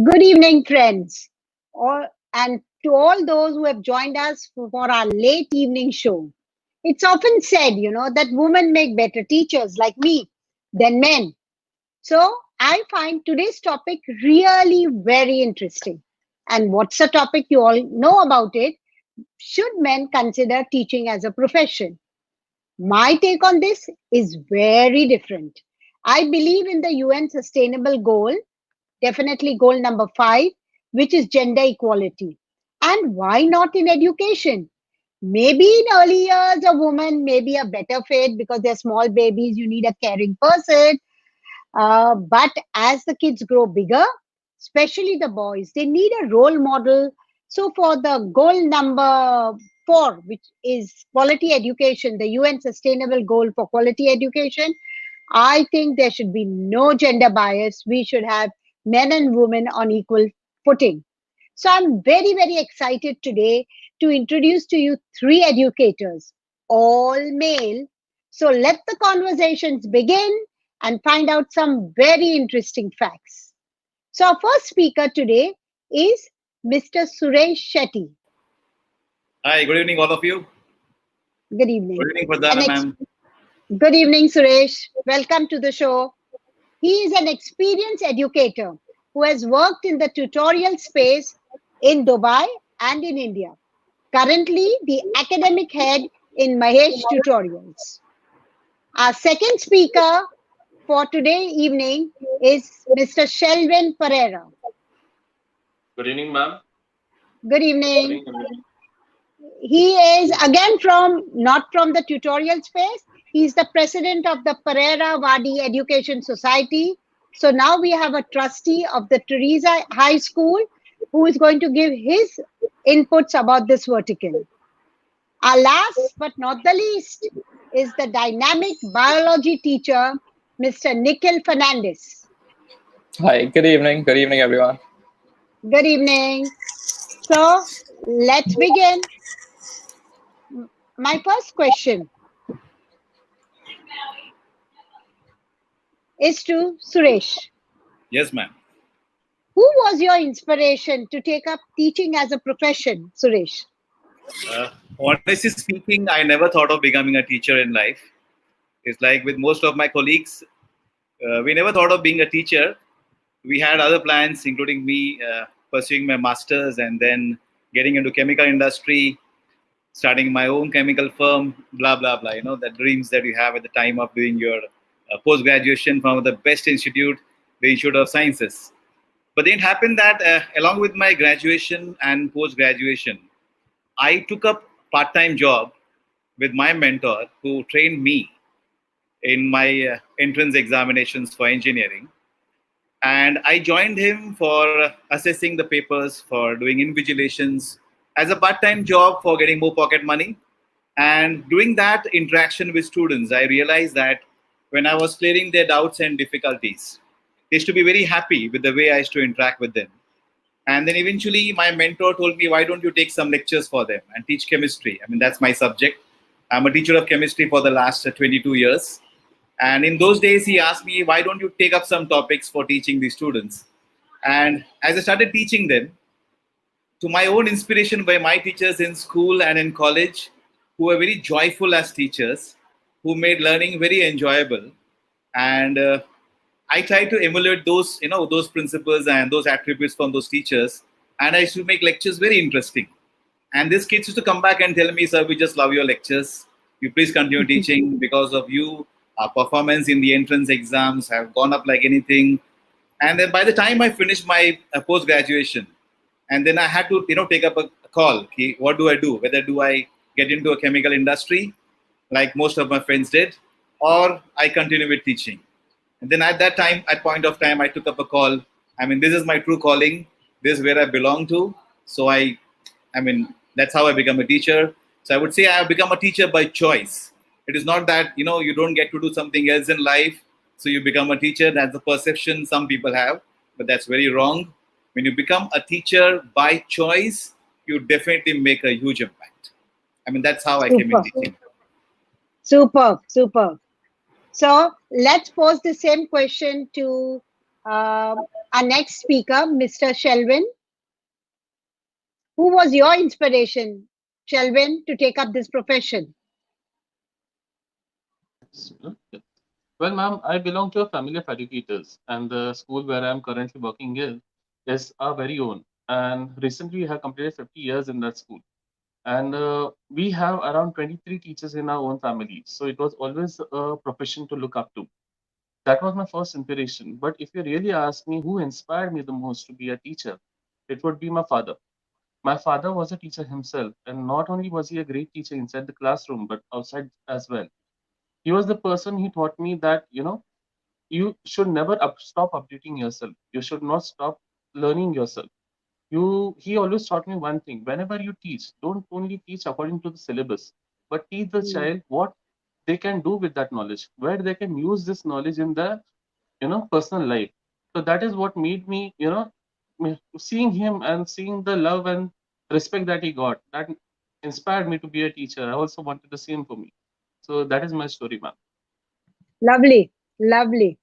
Good evening, friends, and to all those who have joined us for our late evening show. It's often said, that women make better teachers like me than men. So I find today's topic really very interesting. And what's the topic? You all know about it. Should men consider teaching as a profession? My take on this is very different. I believe in the UN Sustainable Goal, definitely goal number 5, which is gender equality. And why not in education? Maybe in early years, a woman may be a better fit because they're small babies, you need a caring person. But as the kids grow bigger, especially the boys, they need a role model. So, for the goal number 4, which is quality education, the UN Sustainable Goal for Quality Education, I think there should be no gender bias. We should have men and women on equal footing. So I'm very, very excited today to introduce to you 3 educators, all male. So let the conversations begin and find out some very interesting facts. So our first speaker today is Mr. Suresh Shetty. Hi, good evening, all of you. Good evening. Good evening, Farzana, ma'am. Good evening, Suresh. Welcome to the show. He is an experienced educator who has worked in the tutorial space in Dubai and in India. Currently, the academic head in Mahesh Tutorials. Our second speaker for today evening is Mr. Shelwin Pereira. Good evening, ma'am. Good Good evening. evening. He is again not from the tutorial space. He's the president of the Pereira Wadi Education Society. So now we have a trustee of the Teresa High School who is going to give his inputs about this vertical. Our last but not the least is the dynamic biology teacher, Mr. Nikhil Fernandes. Hi, good evening. Good evening, everyone. Good evening. So let's begin. My first question is to Suresh. Yes, ma'am. Who was your inspiration to take up teaching as a profession, Suresh? Honestly speaking, I never thought of becoming a teacher in life. It's like with most of my colleagues, we never thought of being a teacher. We had other plans, including me pursuing my master's and then getting into chemical industry, starting my own chemical firm, blah, blah, blah. You know, the dreams that you have at the time of doing your post-graduation from the best institute, the Institute of Sciences. But then it happened that along with my graduation and post-graduation, I took up part-time job with my mentor who trained me in my entrance examinations for engineering. And I joined him for assessing the papers, for doing invigilations as a part-time job for getting more pocket money. And doing that interaction with students, I realized that when I was clearing their doubts and difficulties, they used to be very happy with the way I used to interact with them. And then eventually my mentor told me, why don't you take some lectures for them and teach chemistry? I mean, that's my subject. I'm a teacher of chemistry for the last 22 years. And in those days, he asked me, why don't you take up some topics for teaching the students? And as I started teaching them, to my own inspiration by my teachers in school and in college, who were very joyful as teachers, who made learning very enjoyable. And I try to emulate those, those principles and those attributes from those teachers. And I used to make lectures very interesting. And these kids used to come back and tell me, sir, we just love your lectures. You please continue teaching. Because of you, our performance in the entrance exams have gone up like anything. And then by the time I finished my post-graduation, and then I had to, take up a call. Okay, what do I do? Whether do I get into a chemical industry, like most of my friends did, or I continue with teaching. And then at that time, at point of time, I took up a call. I mean, this is my true calling. This is where I belong to. So that's how I become a teacher. So I would say I have become a teacher by choice. It is not that, you don't get to do something else in life, so you become a teacher. That's the perception some people have, but that's very wrong. When you become a teacher by choice, you definitely make a huge impact. I mean, that's how I came in teaching. Super. So let's pose the same question to Our next speaker, Mr. Shelwin. Who was your inspiration, Shelwin, to take up this profession? Yeah. Well, ma'am, I belong to a family of educators, and the school where I'm currently working in is our very own. And recently, we have completed 50 years in that school. And we have around 23 teachers in our own family. So it was always a profession to look up to. That was my first inspiration. But if you really ask me who inspired me the most to be a teacher, it would be my father. My father was a teacher himself, and not only was he a great teacher inside the classroom, but outside as well. He was the person who taught me that, you should never stop updating yourself. You should not stop learning yourself. He always taught me one thing: whenever you teach, don't only teach according to the syllabus, but teach the Mm, child what they can do with that knowledge, where they can use this knowledge in their personal life. So that is what made me, seeing him and seeing the love and respect that he got, that inspired me to be a teacher. I also wanted the same for me. So that is my story, ma'am. lovely, lovely.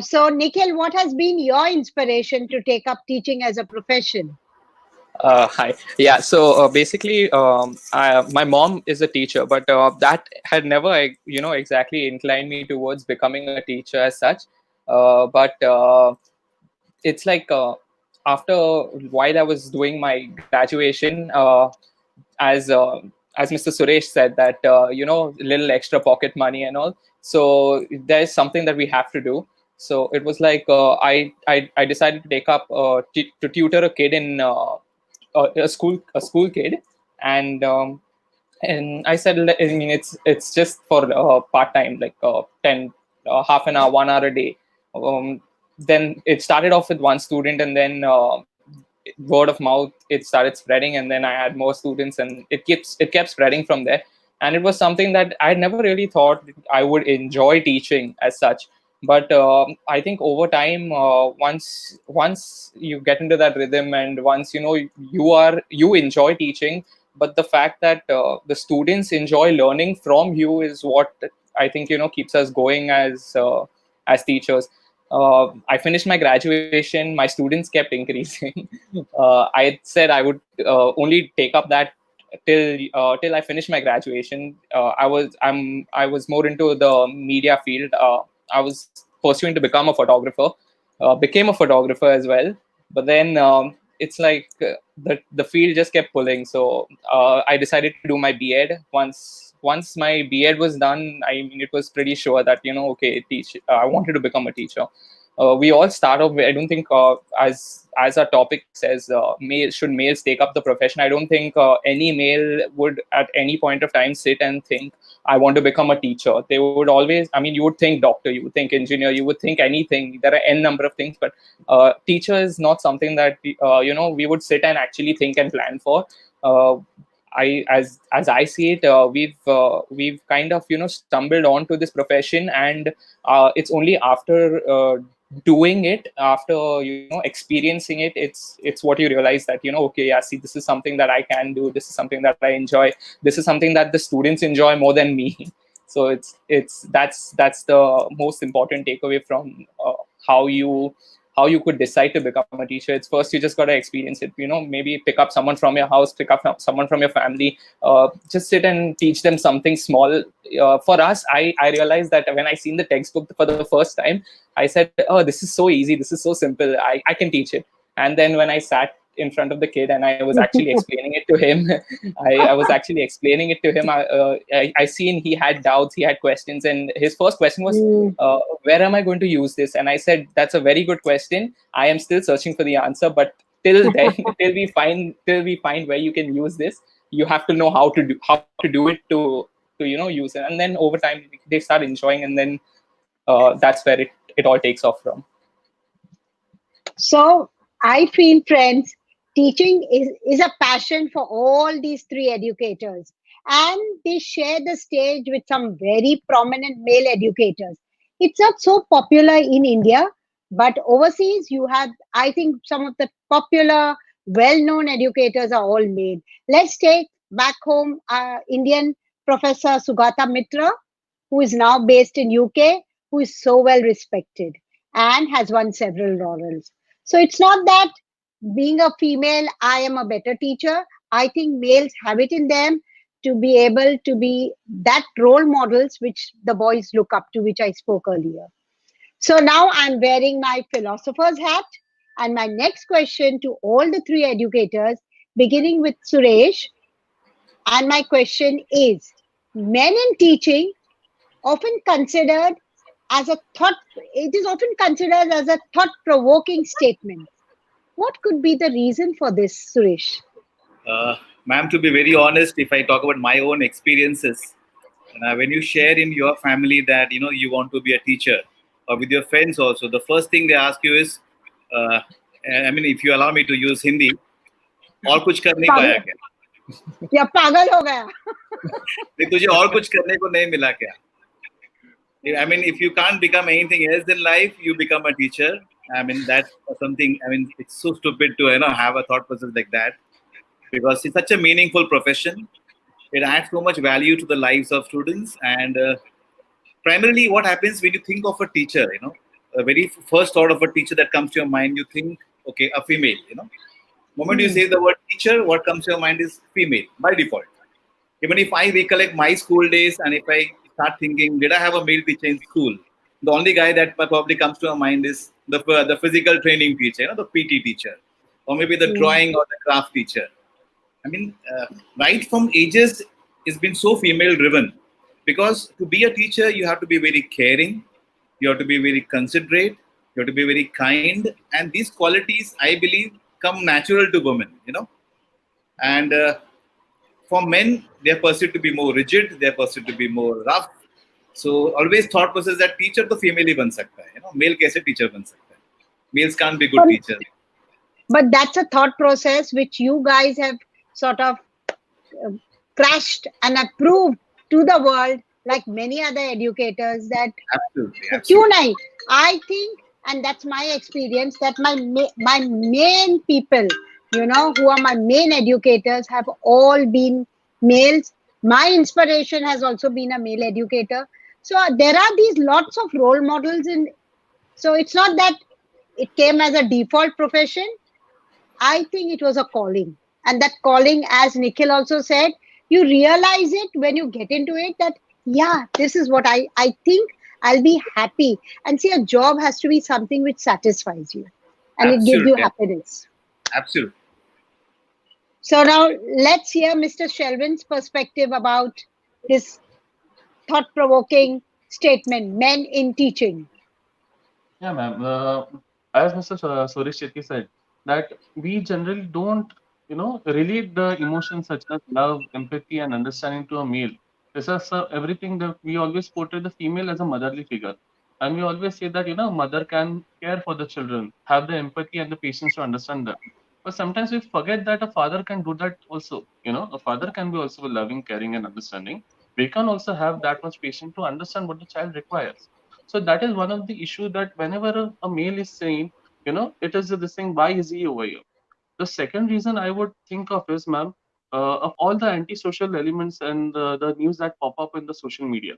So, Nikhil, what has been your inspiration to take up teaching as a profession? Hi. Yeah. So basically, my mom is a teacher, but that had never, exactly inclined me towards becoming a teacher as such. But it's like after while I was doing my graduation, as Mr. Suresh said, that little extra pocket money and all. So there's something that we have to do. So it was like I decided to take up to tutor a kid in a school kid, and I said, I mean, it's just for part time, like 10 half an hour, 1 hour a day. Then it started off with one student, and then word of mouth, it started spreading, and then I had more students, and it kept spreading from there. And it was something that I never really thought I would enjoy teaching as such. But I think over time, once you get into that rhythm, and once you enjoy teaching, but the fact that the students enjoy learning from you is what I think keeps us going as teachers. I finished my graduation. My students kept increasing. I said I would only take up that till I finished my graduation. I was more into the media field. I was pursuing to become a photographer. Became a photographer as well, but then it's like the field just kept pulling. So I decided to do my B.Ed. Once my B.Ed was done, I mean, it was pretty sure that okay, teach. I wanted to become a teacher. We all start off. I don't think as our topic says, should males take up the profession. I don't think any male would at any point of time sit and think, I want to become a teacher. They would always, I mean, you would think doctor, you would think engineer, you would think anything. There are n number of things, but teacher is not something that we would sit and actually think and plan for. Uh, as I see it, we've kind of stumbled onto this profession, and it's only after doing it, after experiencing it, it's what you realize that okay, yeah, see, this is something that I can do. This is something that I enjoy. This is something that the students enjoy more than me. So that's the most important takeaway from how you could decide to become a teacher. It's first you just got to experience it. Maybe pick up someone from your house, pick up someone from your family, just sit and teach them something small. For us, I realized that when I seen the textbook for the first time, I said, oh, this is so easy, this is so simple, I can teach it. And then when I sat in front of the kid and I was actually explaining it to him, I was actually explaining it to him. I seen he had doubts, he had questions, and his first question was, Mm. where am I going to use this? And I said, that's a very good question. I am still searching for the answer, but till then, till we find where you can use this, you have to know how to do it to use it. And then over time they start enjoying, and then that's where it all takes off from. So I feel, friends, teaching is a passion for all these three educators. And they share the stage with some very prominent male educators. It's not so popular in India, but overseas you have, I think, some of the popular, well-known educators are all male. Let's take back home Indian Professor Sugata Mitra, who is now based in UK, who is so well respected. and has won several laurels. So it's not that being a female, I am a better teacher. I think males have it in them to be able to be that role models which the boys look up to, which I spoke earlier. So now I'm wearing my philosopher's hat. And my next question to all the three educators, beginning with Suresh, and my question is, men in teaching often considered as a thought, it is often considered as a thought provoking statement. What could be the reason for this, Suresh? Uh, Ma'am, to be very honest, if I talk about my own experiences, when you share in your family that you want to be a teacher, or with your friends also, the first thing they ask you is, uh, I mean, if you allow me to use Hindi, और कुछ कर नहीं पाया क्या? या पागल हो गया? तुझे और कुछ करने को नहीं मिला क्या? I mean, if you can't become anything else in life, you become a teacher. I mean, that's something. I mean, it's so stupid to have a thought process like that, because it's such a meaningful profession. It adds so much value to the lives of students, and primarily, what happens when you think of a teacher, a very first thought of a teacher that comes to your mind, you think, okay, a female. Moment you say the word teacher, what comes to your mind is female by default. Even if I recollect my school days, and if I start thinking, did I have a male teacher in school? The only guy that probably comes to my mind is the physical training teacher, the PT teacher, or maybe the drawing or the craft teacher. I mean, right from ages, it's been so female driven, because to be a teacher, you have to be very caring, you have to be very considerate, you have to be very kind, and these qualities, I believe, come natural to women, and for men, they are perceived to be more rigid, they are perceived to be more rough. So always thought process that teacher to female ही बन सकता है, male कैसे teacher बन सकता है? Males can't be good teachers. But that's a thought process which you guys have sort of crashed and approved to the world, like many other educators, that absolutely. क्यों नहीं? I think, and that's my experience, that my main people, who are my main educators, have all been males. My inspiration has also been a male educator. So there are these lots of role models so it's not that it came as a default profession. I think it was a calling. And that calling, as Nikhil also said, you realize it when you get into it, that, yeah, this is what I think I'll be happy. And see, a job has to be something which satisfies you. And absolutely. It gives you happiness. Absolutely. So now let's hear Mr. Shelwin's perspective about this thought-provoking statement, men in teaching. Yeah, ma'am. As Mr. Suresh Shetty said, that we generally don't, relate the emotions such as love, empathy, and understanding to a male. This is everything that we always portray the female as a motherly figure. And we always say that, mother can care for the children, have the empathy and the patience to understand them. But sometimes we forget that a father can do that also. A father can be also loving, caring, and understanding. We can also have that much patience to understand what the child requires. So that is one of the issue, that whenever a male is saying, it is this thing, why is he over here? The second reason I would think of is, ma'am, of all the antisocial elements and the news that pop up in the social media,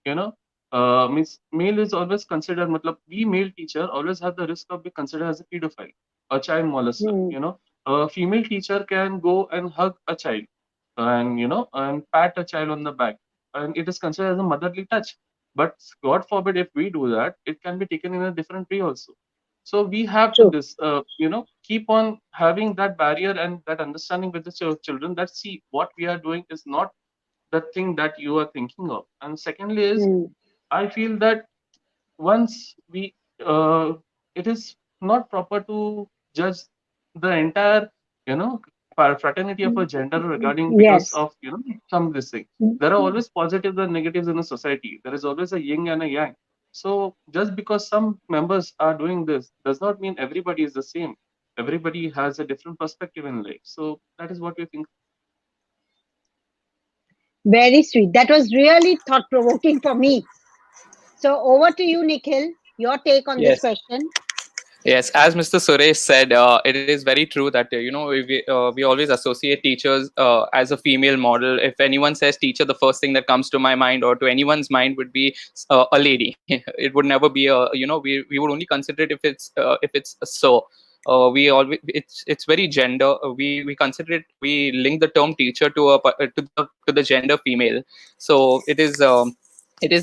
means male is always considered, we male teacher always have the risk of being considered as a pedophile, a child molester. A female teacher can go and hug a child and, and pat a child on the back, and it is considered as a motherly touch. But God forbid, if we do that, it can be taken in a different way also. So we have to keep on having that barrier and that understanding with the children, that see, what we are doing is not the thing that you are thinking of. And secondly is, I feel that once we it is not proper to judge the entire fraternity of a gender regarding because of some this thing. There are always positives and negatives in a society. There is always a yin and a yang. So just because some members are doing this does not mean everybody is the same. Everybody has a different perspective in life. So that is what we think. Very sweet. That was really thought-provoking for me. So over to you, Nikhil. Your take on this question. Yes, as Mr. Suresh said, it is very true that we always associate teachers as a female model. If anyone says teacher, the first thing that comes to my mind or to anyone's mind would be a lady. It would never be a we would only consider it if it's a so. We always it's very gender. We consider it. We link the term teacher to the gender female. So it is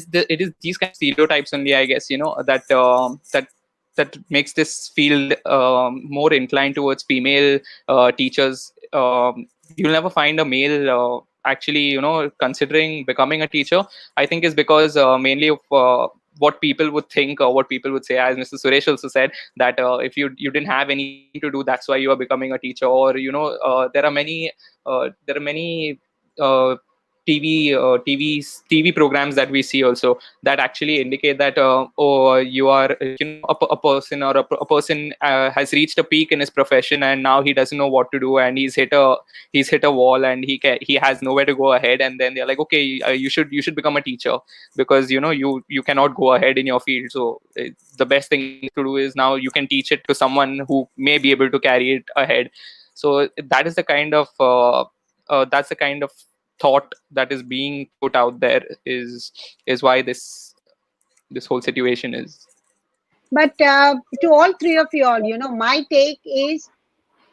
these kind of stereotypes only, I guess, that makes this field more inclined towards female teachers. You'll never find a male actually, considering becoming a teacher. I think is because mainly of what people would think or what people would say, as Mr. Suresh also said, that if you didn't have anything to do, that's why you are becoming a teacher. Or there are many uh, TV programs that we see also that actually indicate that you are a person, or a person has reached a peak in his profession and now he doesn't know what to do, and he's hit a wall and he has nowhere to go ahead, and then they're like, okay, you should become a teacher because you cannot go ahead in your field. So the best thing to do is now you can teach it to someone who may be able to carry it ahead. So that is the kind of that's the kind of thought that is being put out there, is why this whole situation is. But to all three of you all, my take is,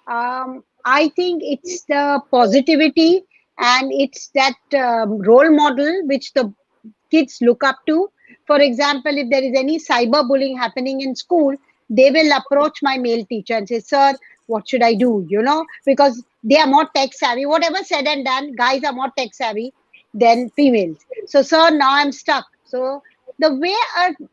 I think it's the positivity and it's that role model which the kids look up to. For example, if there is any cyberbullying happening in school, they will approach my male teacher and say, "Sir, what should I do?" Because they are more tech savvy. Whatever said and done, guys are more tech savvy than females. So, sir, now I'm stuck. So, the way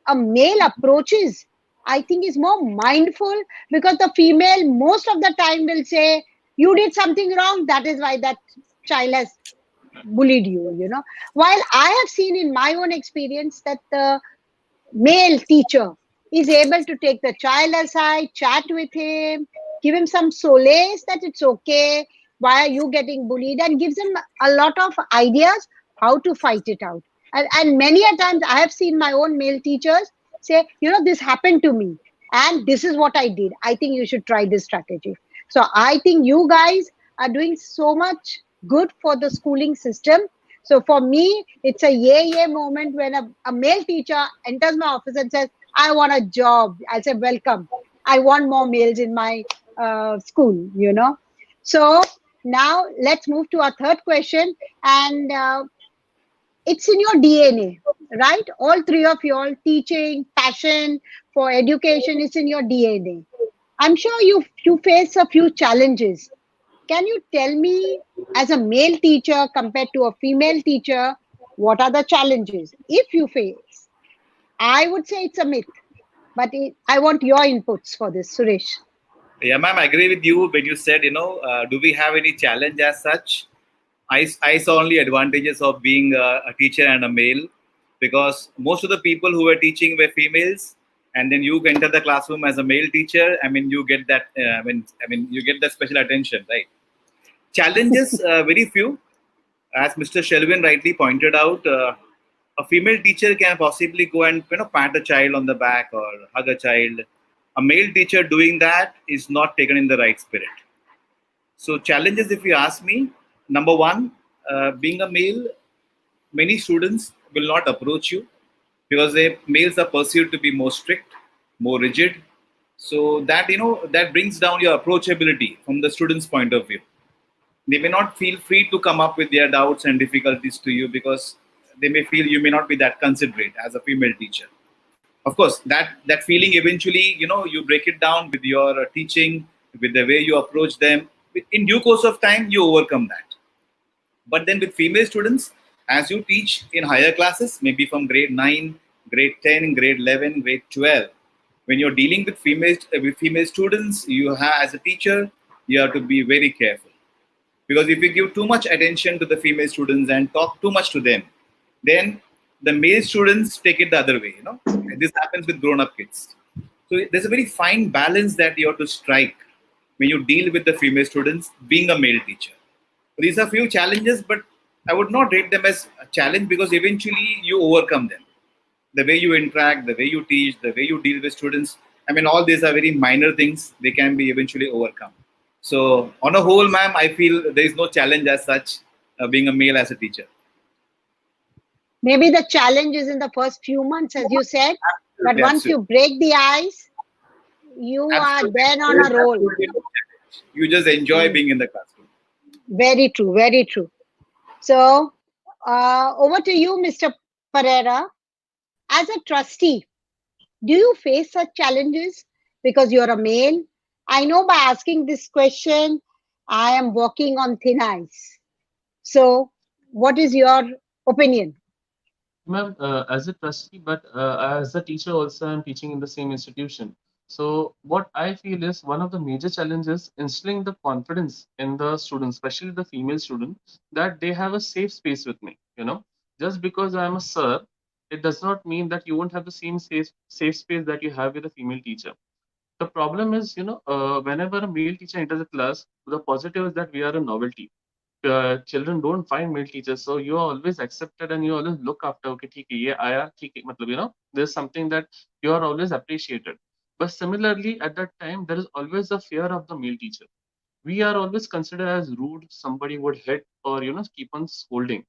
a male approaches, I think, is more mindful, because the female most of the time will say, "You did something wrong. That is why that child has bullied you." While I have seen in my own experience that the male teacher is able to take the child aside, chat with him, give him some solace that it's okay, why are you getting bullied, and gives him a lot of ideas how to fight it out. And many a times I have seen my own male teachers say, this happened to me and this is what I did. I think you should try this strategy. So I think you guys are doing so much good for the schooling system. So for me, it's a yay moment when a male teacher enters my office and says, "I want a job." I say, "Welcome. I want more males in my school." So now let's move to our third question. And it's in your DNA, right? All three of you all, teaching, passion for education is in your DNA. I'm sure you face a few challenges. Can you tell me, as a male teacher compared to a female teacher, what are the challenges if you face? I would say it's a myth, but I want your inputs for this, Suresh. Yeah, ma'am, I agree with you when you said, do we have any challenge as such? I saw only advantages of being a teacher and a male, because most of the people who were teaching were females, and then you enter the classroom as a male teacher. I mean, you get that. You get that special attention, right? Challenges, very few. As Mr. Shelwin rightly pointed out, a female teacher can possibly go and pat a child on the back or hug a child. A male teacher doing that is not taken in the right spirit. So challenges, if you ask me, number one, being a male, many students will not approach you because males are perceived to be more strict, more rigid. So that that brings down your approachability from the student's point of view. They may not feel free to come up with their doubts and difficulties to you because they may feel you may not be that considerate as a female teacher. Of course, that feeling eventually, you break it down with your teaching, with the way you approach them. In due course of time, you overcome that. But then with female students, as you teach in higher classes, maybe from grade 9, grade 10, grade 11, grade 12, when you're dealing with female students, as a teacher, you have to be very careful. Because if you give too much attention to the female students and talk too much to them, then the male students take it the other way. And this happens with grown-up kids. So there's a very fine balance that you have to strike when you deal with the female students being a male teacher. These are few challenges, but I would not rate them as a challenge because eventually you overcome them. The way you interact, the way you teach, the way you deal with students, I mean, all these are very minor things. They can be eventually overcome. So, on a whole, ma'am, I feel there is no challenge as such being a male as a teacher. Maybe the challenge is in the first few months, as you said, but Absolutely, once you absolutely. break the ice, you are Absolutely. then on There is a roll. absolutely no challenge. You just enjoy Mm, being in the classroom. very true, very true. So, over to you, Mr. Pereira. As a trustee, do you face such challenges because you're a male? I know by asking this question, I am walking on thin ice. So, what is your opinion? Ma'am, as a trustee, but as a teacher also, I'm teaching in the same institution. So what I feel is one of the major challenges instilling the confidence in the students, especially the female student, that they have a safe space with me. Just because I'm a sir, it does not mean that you won't have the same safe space that you have with a female teacher. The problem is, whenever a male teacher enters a class, the positive is that we are a novelty. Children don't find male teachers, so you are always accepted and you always look after. Okay, ठीक है, ये आया, ठीक है, मतलब, there's something that you are always appreciated. But similarly, at that time, there is always a fear of the male teacher. We are always considered as rude. Somebody would hit or keep on scolding.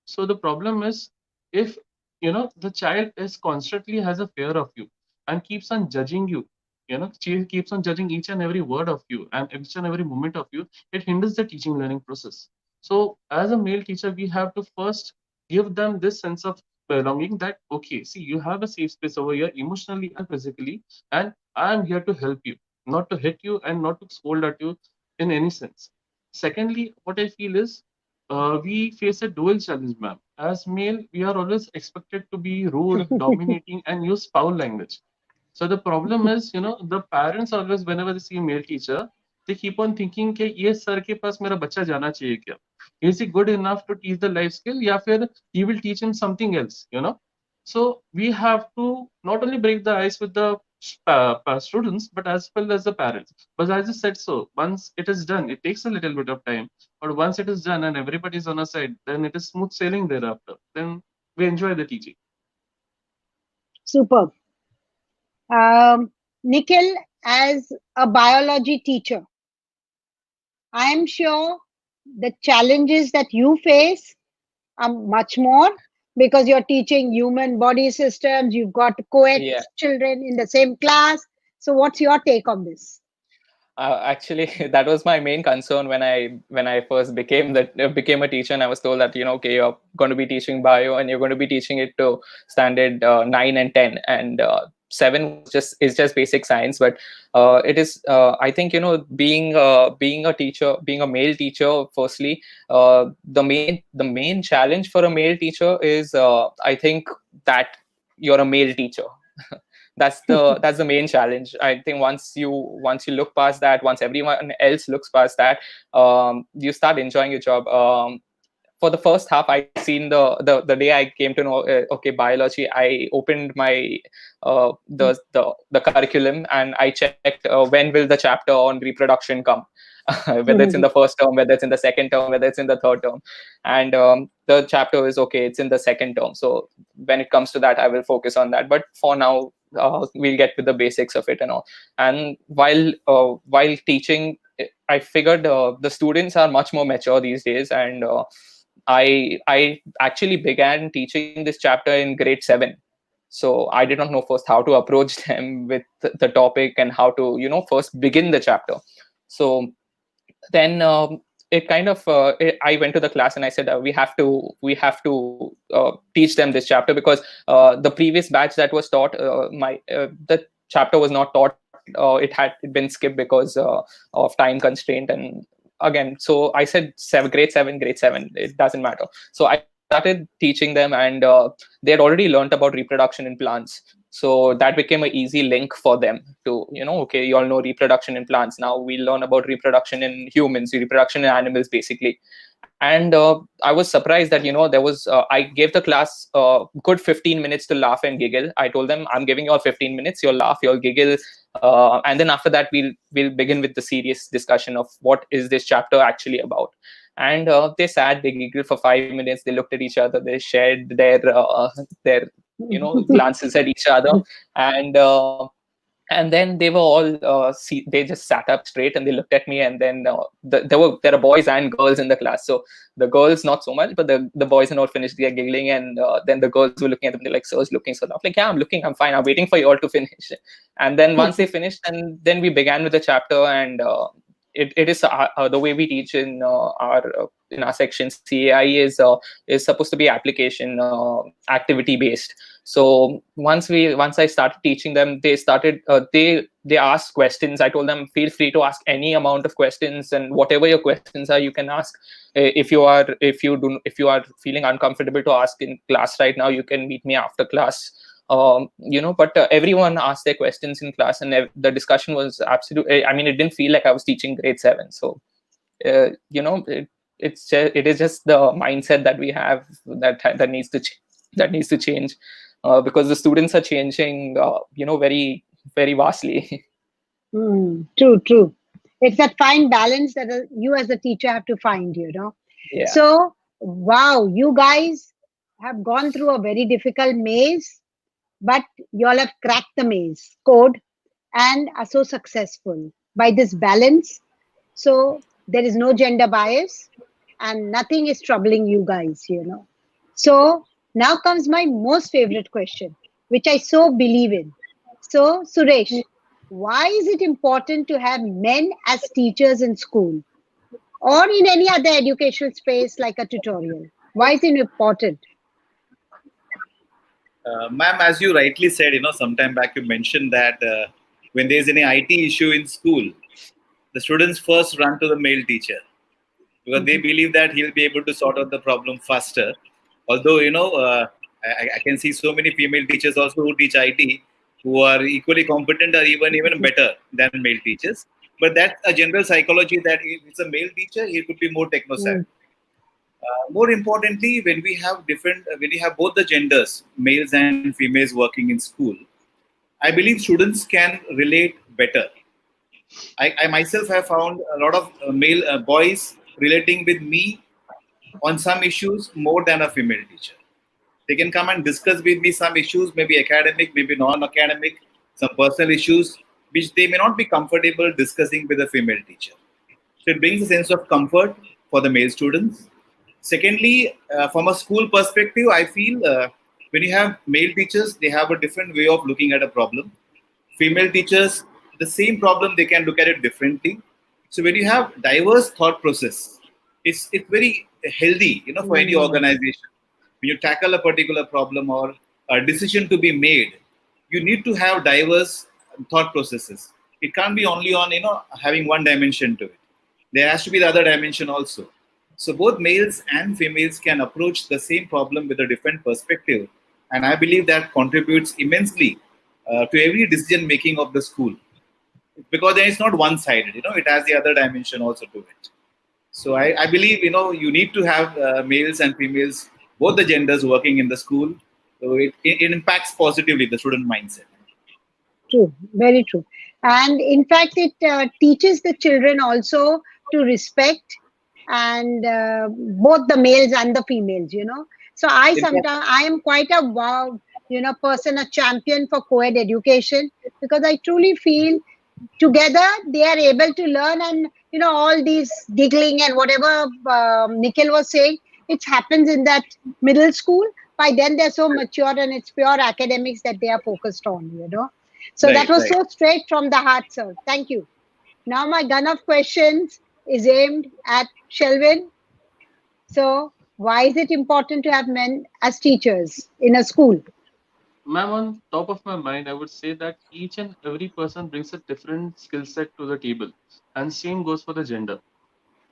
So the problem is, if the child is constantly has a fear of you and keeps on judging you, she keeps on judging each and every word of you and each and every moment of you, it hinders the teaching learning process. So as a male teacher, we have to first give them this sense of belonging, that okay, see, you have a safe space over here emotionally and physically, and I am here to help you, not to hit you and not to scold at you in any sense. Secondly, what I feel is, we face a dual challenge, ma'am. As male, we are always expected to be rude, dominating, and use foul language. So the problem is, the parents always, whenever they see a male teacher, they keep on thinking कि ये sir के पास मेरा बच्चा जाना चाहिए क्या? Is he good enough to teach the life skill? या फिर he will teach him something else? So we have to not only break the ice with the students, but as well as the parents. But as I said, so once it is done, it takes a little bit of time. But once it is done and everybody is on our side, then it is smooth sailing thereafter. Then we enjoy the teaching. Superb. Nikhil, as a biology teacher, I am sure the challenges that you face are much more because you're teaching human body systems, you've got co-ed Yeah. children in the same class. So, what's your take on this? Actually, that was my main concern when I first became a teacher, and I was told that okay, you're going to be teaching bio and you're going to be teaching it to standard 9 and 10, and 7 is just basic science. But it is, I think, being a teacher, being a male teacher, firstly, the main challenge for a male teacher is, I think, that you're a male teacher. That's the main challenge. I think once you look past that, once everyone else looks past that, you start enjoying your job. For the first half, I seen the day I came to know, okay, biology, I opened my the curriculum and I checked, when will the chapter on reproduction come. Whether it's in the first term, whether it's in the second term, whether it's in the third term. And the chapter is, okay, it's in the second term, so when it comes to that, I will focus on that. But for now, we'll get with the basics of it and all. And while teaching, I figured the students are much more mature these days, and I actually began teaching this chapter in grade 7. So I did not know first how to approach them with the topic and how to first begin the chapter. So then it kind of I went to the class and I said, we have to teach them this chapter, because the previous batch that was taught, the chapter was not taught. It had been skipped because of time constraint. And again, so I said, grade 7, it doesn't matter. So I started teaching them, and they had already learned about reproduction in plants. So that became an easy link for them to, okay, you all know reproduction in plants. Now we learn about reproduction in humans, reproduction in animals, basically. And I was surprised that, there was, I gave the class good 15 minutes to laugh and giggle. I told them, I'm giving you all 15 minutes, you'll laugh, you'll giggle. And then after that, we'll begin with the serious discussion of what is this chapter actually about. And they sat, they giggled for 5 minutes, they looked at each other, they shared their glances at each other. And And then they were all they just sat up straight and they looked at me, and then there are boys and girls in the class. So the girls not so much, but the boys and all finished their giggling, and then the girls were looking at them. They're like, "Sir's looking so." I'm like, "Yeah, I'm looking. I'm fine. I'm waiting for you all to finish." And then once they finished, and then we began with the chapter, and it is the way we teach in our section. CAI is supposed to be application activity based. So once I started teaching them, they started they asked questions. I told them, feel free to ask any amount of questions, and whatever your questions are, you can ask. If you are feeling uncomfortable to ask in class right now, you can meet me after class. But everyone asked their questions in class, and the discussion was absolute. I mean, it didn't feel like I was teaching grade 7. So it is just the mindset that we have that needs to change, because the students are changing very, very vastly. True. It's that fine balance that you as a teacher have to find, Yeah. So, wow, you guys have gone through a very difficult maze, but you all have cracked the maze code and are so successful by this balance. So, there is no gender bias and nothing is troubling you guys. So, now comes my most favorite question, which I so believe in. So, Suresh, why is it important to have men as teachers in school or in any other educational space like a tutorial? Why is it important? Ma'am, as you rightly said, sometime back you mentioned that when there's any IT issue in school, the students first run to the male teacher because they believe that he'll be able to sort out the problem faster. Although, I can see so many female teachers also who teach IT who are equally competent or even better than male teachers. But that's a general psychology that if it's a male teacher, he could be more techno savvy. More importantly, when we have both the genders, males and females working in school, I believe students can relate better. I myself have found a lot of male boys relating with me on some issues more than a female teacher. They can come and discuss with me some issues, maybe academic, maybe non-academic, some personal issues, which they may not be comfortable discussing with a female teacher. So it brings a sense of comfort for the male students. Secondly, from a school perspective, I feel when you have male teachers, they have a different way of looking at a problem. Female teachers, the same problem, they can look at it differently. So when you have diverse thought process, it's very healthy, for any organization. When you tackle a particular problem or a decision to be made, you need to have diverse thought processes. It can't be only on having one dimension to it. There has to be the other dimension also. So both males and females can approach the same problem with a different perspective, and I believe that contributes immensely to every decision making of the school, because then it's not one sided. It has the other dimension also to it. So I believe you need to have males and females, both the genders working in the school. So it impacts positively the student mindset. True, very true. And in fact, it teaches the children also to respect and both the males and the females. So In fact, I am quite a wow, person, a champion for co-ed education, because I truly feel together they are able to learn, and all these giggling and whatever Nikhil was saying, it happens in that middle school. By then they're so mature and it's pure academics that they are focused on. So that right, was right. so straight from the heart, sir. Thank you. Now my gun of questions is aimed at Shelwin. So why is it important to have men as teachers in a school? Ma'am, on top of my mind, I would say that each and every person brings a different skill set to the table, and same goes for the gender.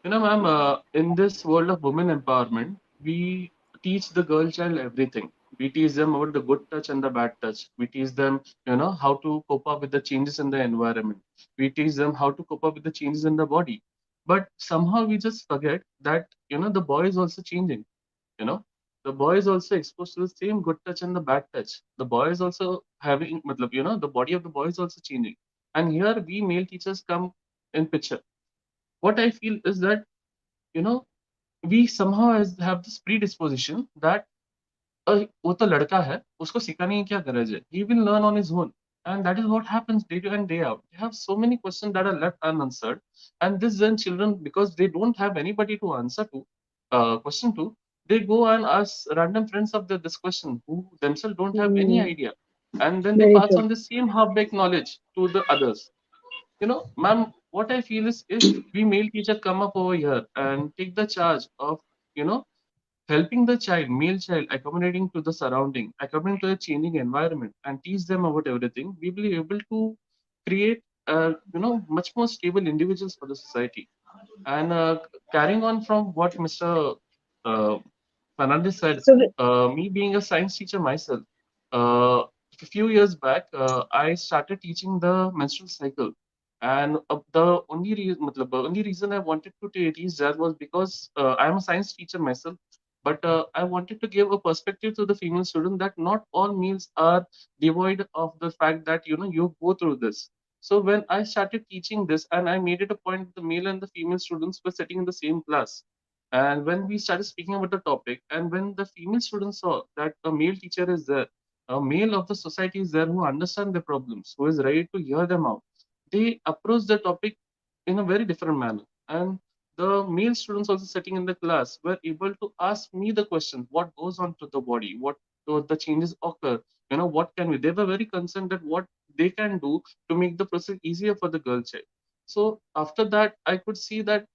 Ma'am, in this world of women empowerment, we teach the girl child everything. We teach them about the good touch and the bad touch. We teach them, how to cope up with the changes in the environment. We teach them how to cope up with the changes in the body. But somehow we just forget that, the boy is also changing. You know, the boy is also exposed to the same good touch and the bad touch. The boy is also having, the body of the boy is also changing. And here we male teachers come in picture. What I feel is that you know we somehow have this predisposition that वो तो लड़का है उसको सिखाने की क्या गरज है, he will learn on his own. And that is what happens day in and day out. They have so many questions that are left unanswered, and this then children, because they don't have anybody to answer to question to, they go and ask random friends of this question who themselves don't have any Hmm. idea, and then they Very pass true. on the same half-baked knowledge to the others. Ma'am, what I feel is if we male teacher come up over here and take the charge of, you know, helping the child, male child, accommodating to the surrounding, accommodating to the changing environment, and teach them about everything, we will be able to create, much more stable individuals for the society. And carrying on from what Mr. Uh, Fernandes said, So, me being a science teacher myself, a few years back, I started teaching the menstrual cycle. And the only reason I wanted to teach that was because I am a science teacher myself. But I wanted to give a perspective to the female student that not all males are devoid of the fact that you go through this. So when I started teaching this, and I made it a point, the male and the female students were sitting in the same class, and when we started speaking about the topic, and when the female students saw that a male teacher is there, a male of the society is there who understand their problems, who is ready to hear them out, they approach the topic in a very different manner. And the male students also sitting in the class were able to ask me the question, what goes on to the body, what the changes occur, what can we, they were very concerned that what they can do to make the process easier for the girl child. So after that, I could see that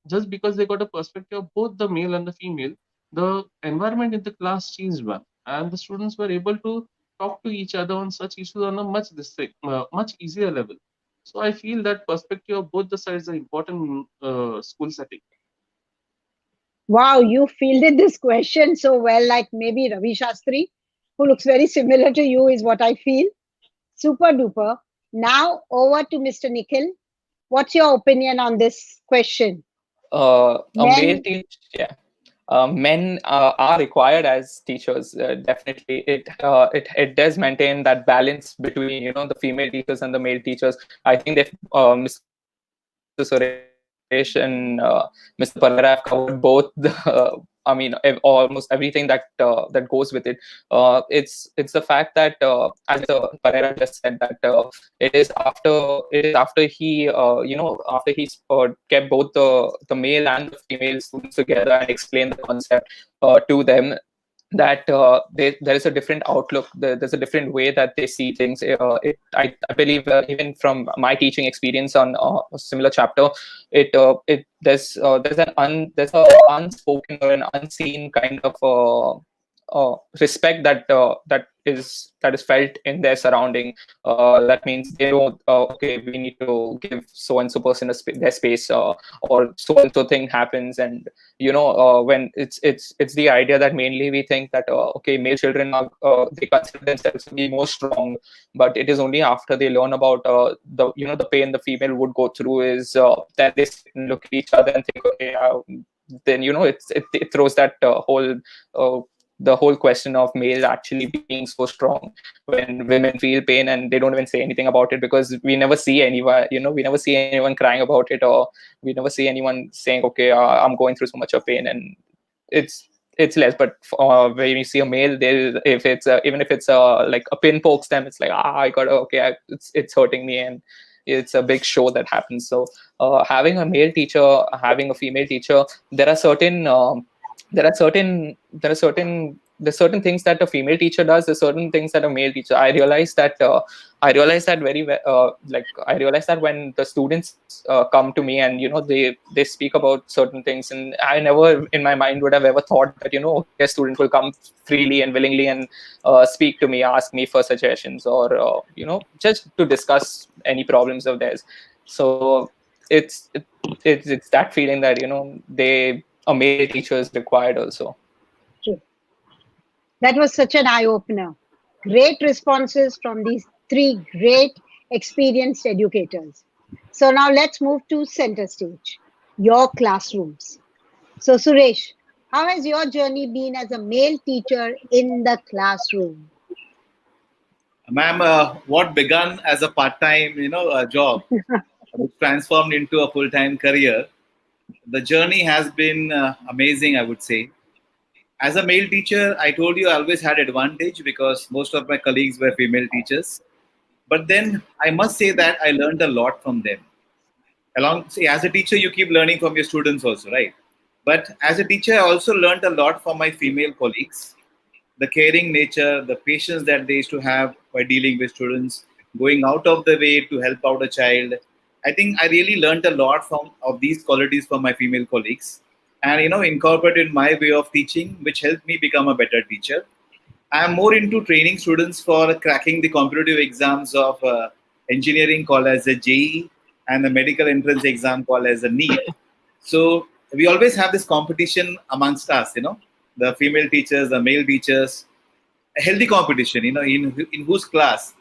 just because they got a perspective of both the male and the female, the environment in the class changed one, and the students were able to talk to each other on such issues on a much easier level. So I feel that perspective of both the sides are important in school setting. wow, you fielded this question so well, like maybe Ravi Shastri, who looks very similar to you, is what I feel. Super duper. Now over to Mr. Nikhil. What's your opinion on this question? A male Men, teach, yeah. Men are required as teachers. Definitely, it does maintain that balance between the female teachers and the male teachers. I think that Mr. Suresh and Mr. Pereira have covered both the. I mean, almost everything that goes with it. It's the fact that as Mr. Pereira just said that it is after he after he's kept both the male and the female students together and explained the concept to them, that there is a different outlook. There's a different way that they see things. I believe, even from my teaching experience on a similar chapter, it there's a unspoken or an unseen kind of respect that is felt in their surrounding. That means they know, okay, we need to give so and so person their space, or so and so thing happens. And when it's the idea that mainly we think that okay, male children are they consider themselves to be more strong, but it is only after they learn about the pain the female would go through is that they sit and look at each other and think, okay, then it throws that uh, the whole question of male actually being so strong when women feel pain and they don't even say anything about it, because we never see anyone, we never see anyone crying about it, or we never see anyone saying, okay, I'm going through so much of pain. And it's less. But when you see a male, there, if it's even if it's like a pin pokes them, it's like, I got, okay, it's hurting me. And it's a big show that happens. So having a male teacher, having a female teacher, there are certain there's certain things that a female teacher does, there's certain things that a male teacher. I realized that very well. I realized that when the students come to me and they speak about certain things, and I never in my mind would have ever thought that okay, a student will come freely and willingly and speak to me, ask me for suggestions, or just to discuss any problems of theirs. So it's it, it's that feeling that a male teacher is required also. that was such an eye opener. Great responses from these three great experienced educators. So now let's move to center stage, your classrooms. So, Suresh, how has your journey been as a male teacher in the classroom? Ma'am, what began as a part-time, job, which transformed into a full-time career. The journey has been amazing, I would say. As a male teacher, I told you I always had advantage because most of my colleagues were female teachers. But then I must say that I learned a lot from them. Along, see, as a teacher, you keep learning from your students also, right? But as a teacher, I also learned a lot from my female colleagues, the caring nature, the patience that they used to have by dealing with students, going out of the way to help out a child. I think I really learned a lot from of these qualities from my female colleagues, and incorporated my way of teaching, which helped me become a better teacher. I am more into training students for cracking the competitive exams of engineering called as a JEE and the medical entrance exam called as a NEET. So we always have this competition amongst us, the female teachers, the male teachers, a healthy competition, in whose class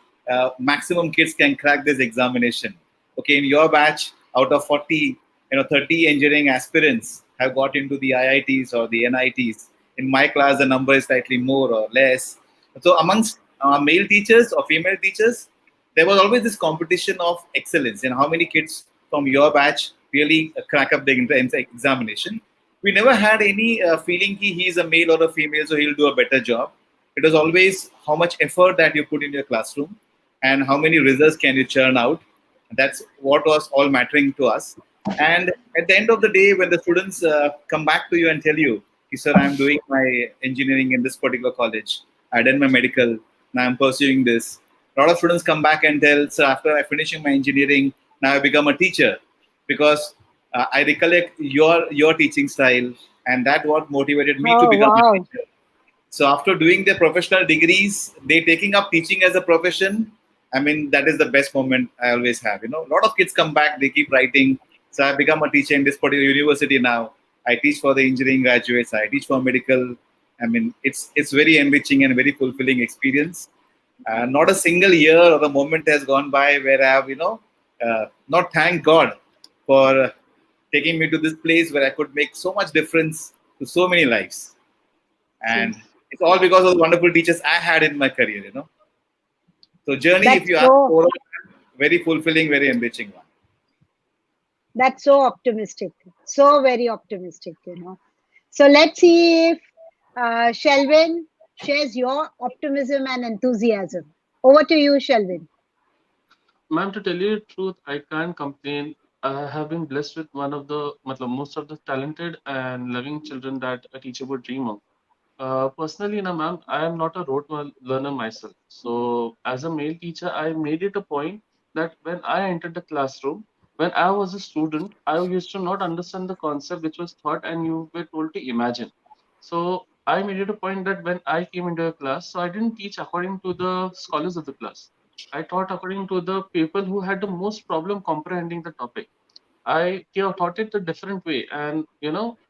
maximum kids can crack this examination. Okay, in your batch, out of 40, 30 engineering aspirants have got into the IITs or the NITs. In my class, the number is slightly more or less. So amongst male teachers or female teachers, there was always this competition of excellence and how many kids from your batch really crack up the entrance examination. We never had any feeling he is a male or a female, so he'll do a better job. It was always how much effort that you put in your classroom and how many results can you churn out. That's what was all mattering to us. And at the end of the day, when the students come back to you and tell you, sir, I'm doing my engineering in this particular college, I done my medical, now I'm pursuing this. A lot of students come back and tell, sir, after I finishing my engineering, now I become a teacher because I recollect your teaching style, and that what motivated me to Oh, become a wow. teacher. So after doing their professional degrees, they taking up teaching as a profession. I mean, that is the best moment I always have. A lot of kids come back, they keep writing. So I become a teacher in this particular university now. I teach for the engineering graduates. I teach for medical. I mean, it's very enriching and very fulfilling experience. Not a single year or a moment has gone by where I have, not thank God for taking me to this place where I could make so much difference to so many lives. And Yes. it's all because of the wonderful teachers I had in my career. So journey, if That's you ask, so overall, very fulfilling, very enriching one. that's so optimistic. So very optimistic. So let's see if Shelwin shares your optimism and enthusiasm. Over to you, Shelwin. Ma'am, to tell you the truth, I can't complain. I have been blessed with one of the, matlab, most of the talented and loving children that a teacher would dream of. Personally, ma'am, I am not a learner myself. So, as a male teacher, I made it a point that when I entered the classroom, when I was a student, I used to not understand the concept which was taught and you were told to imagine. So, I made it a point that when I came into a class, so I didn't teach according to the scholars of the class. I taught according to the people who had the most problem comprehending the topic. I taught it a different way. And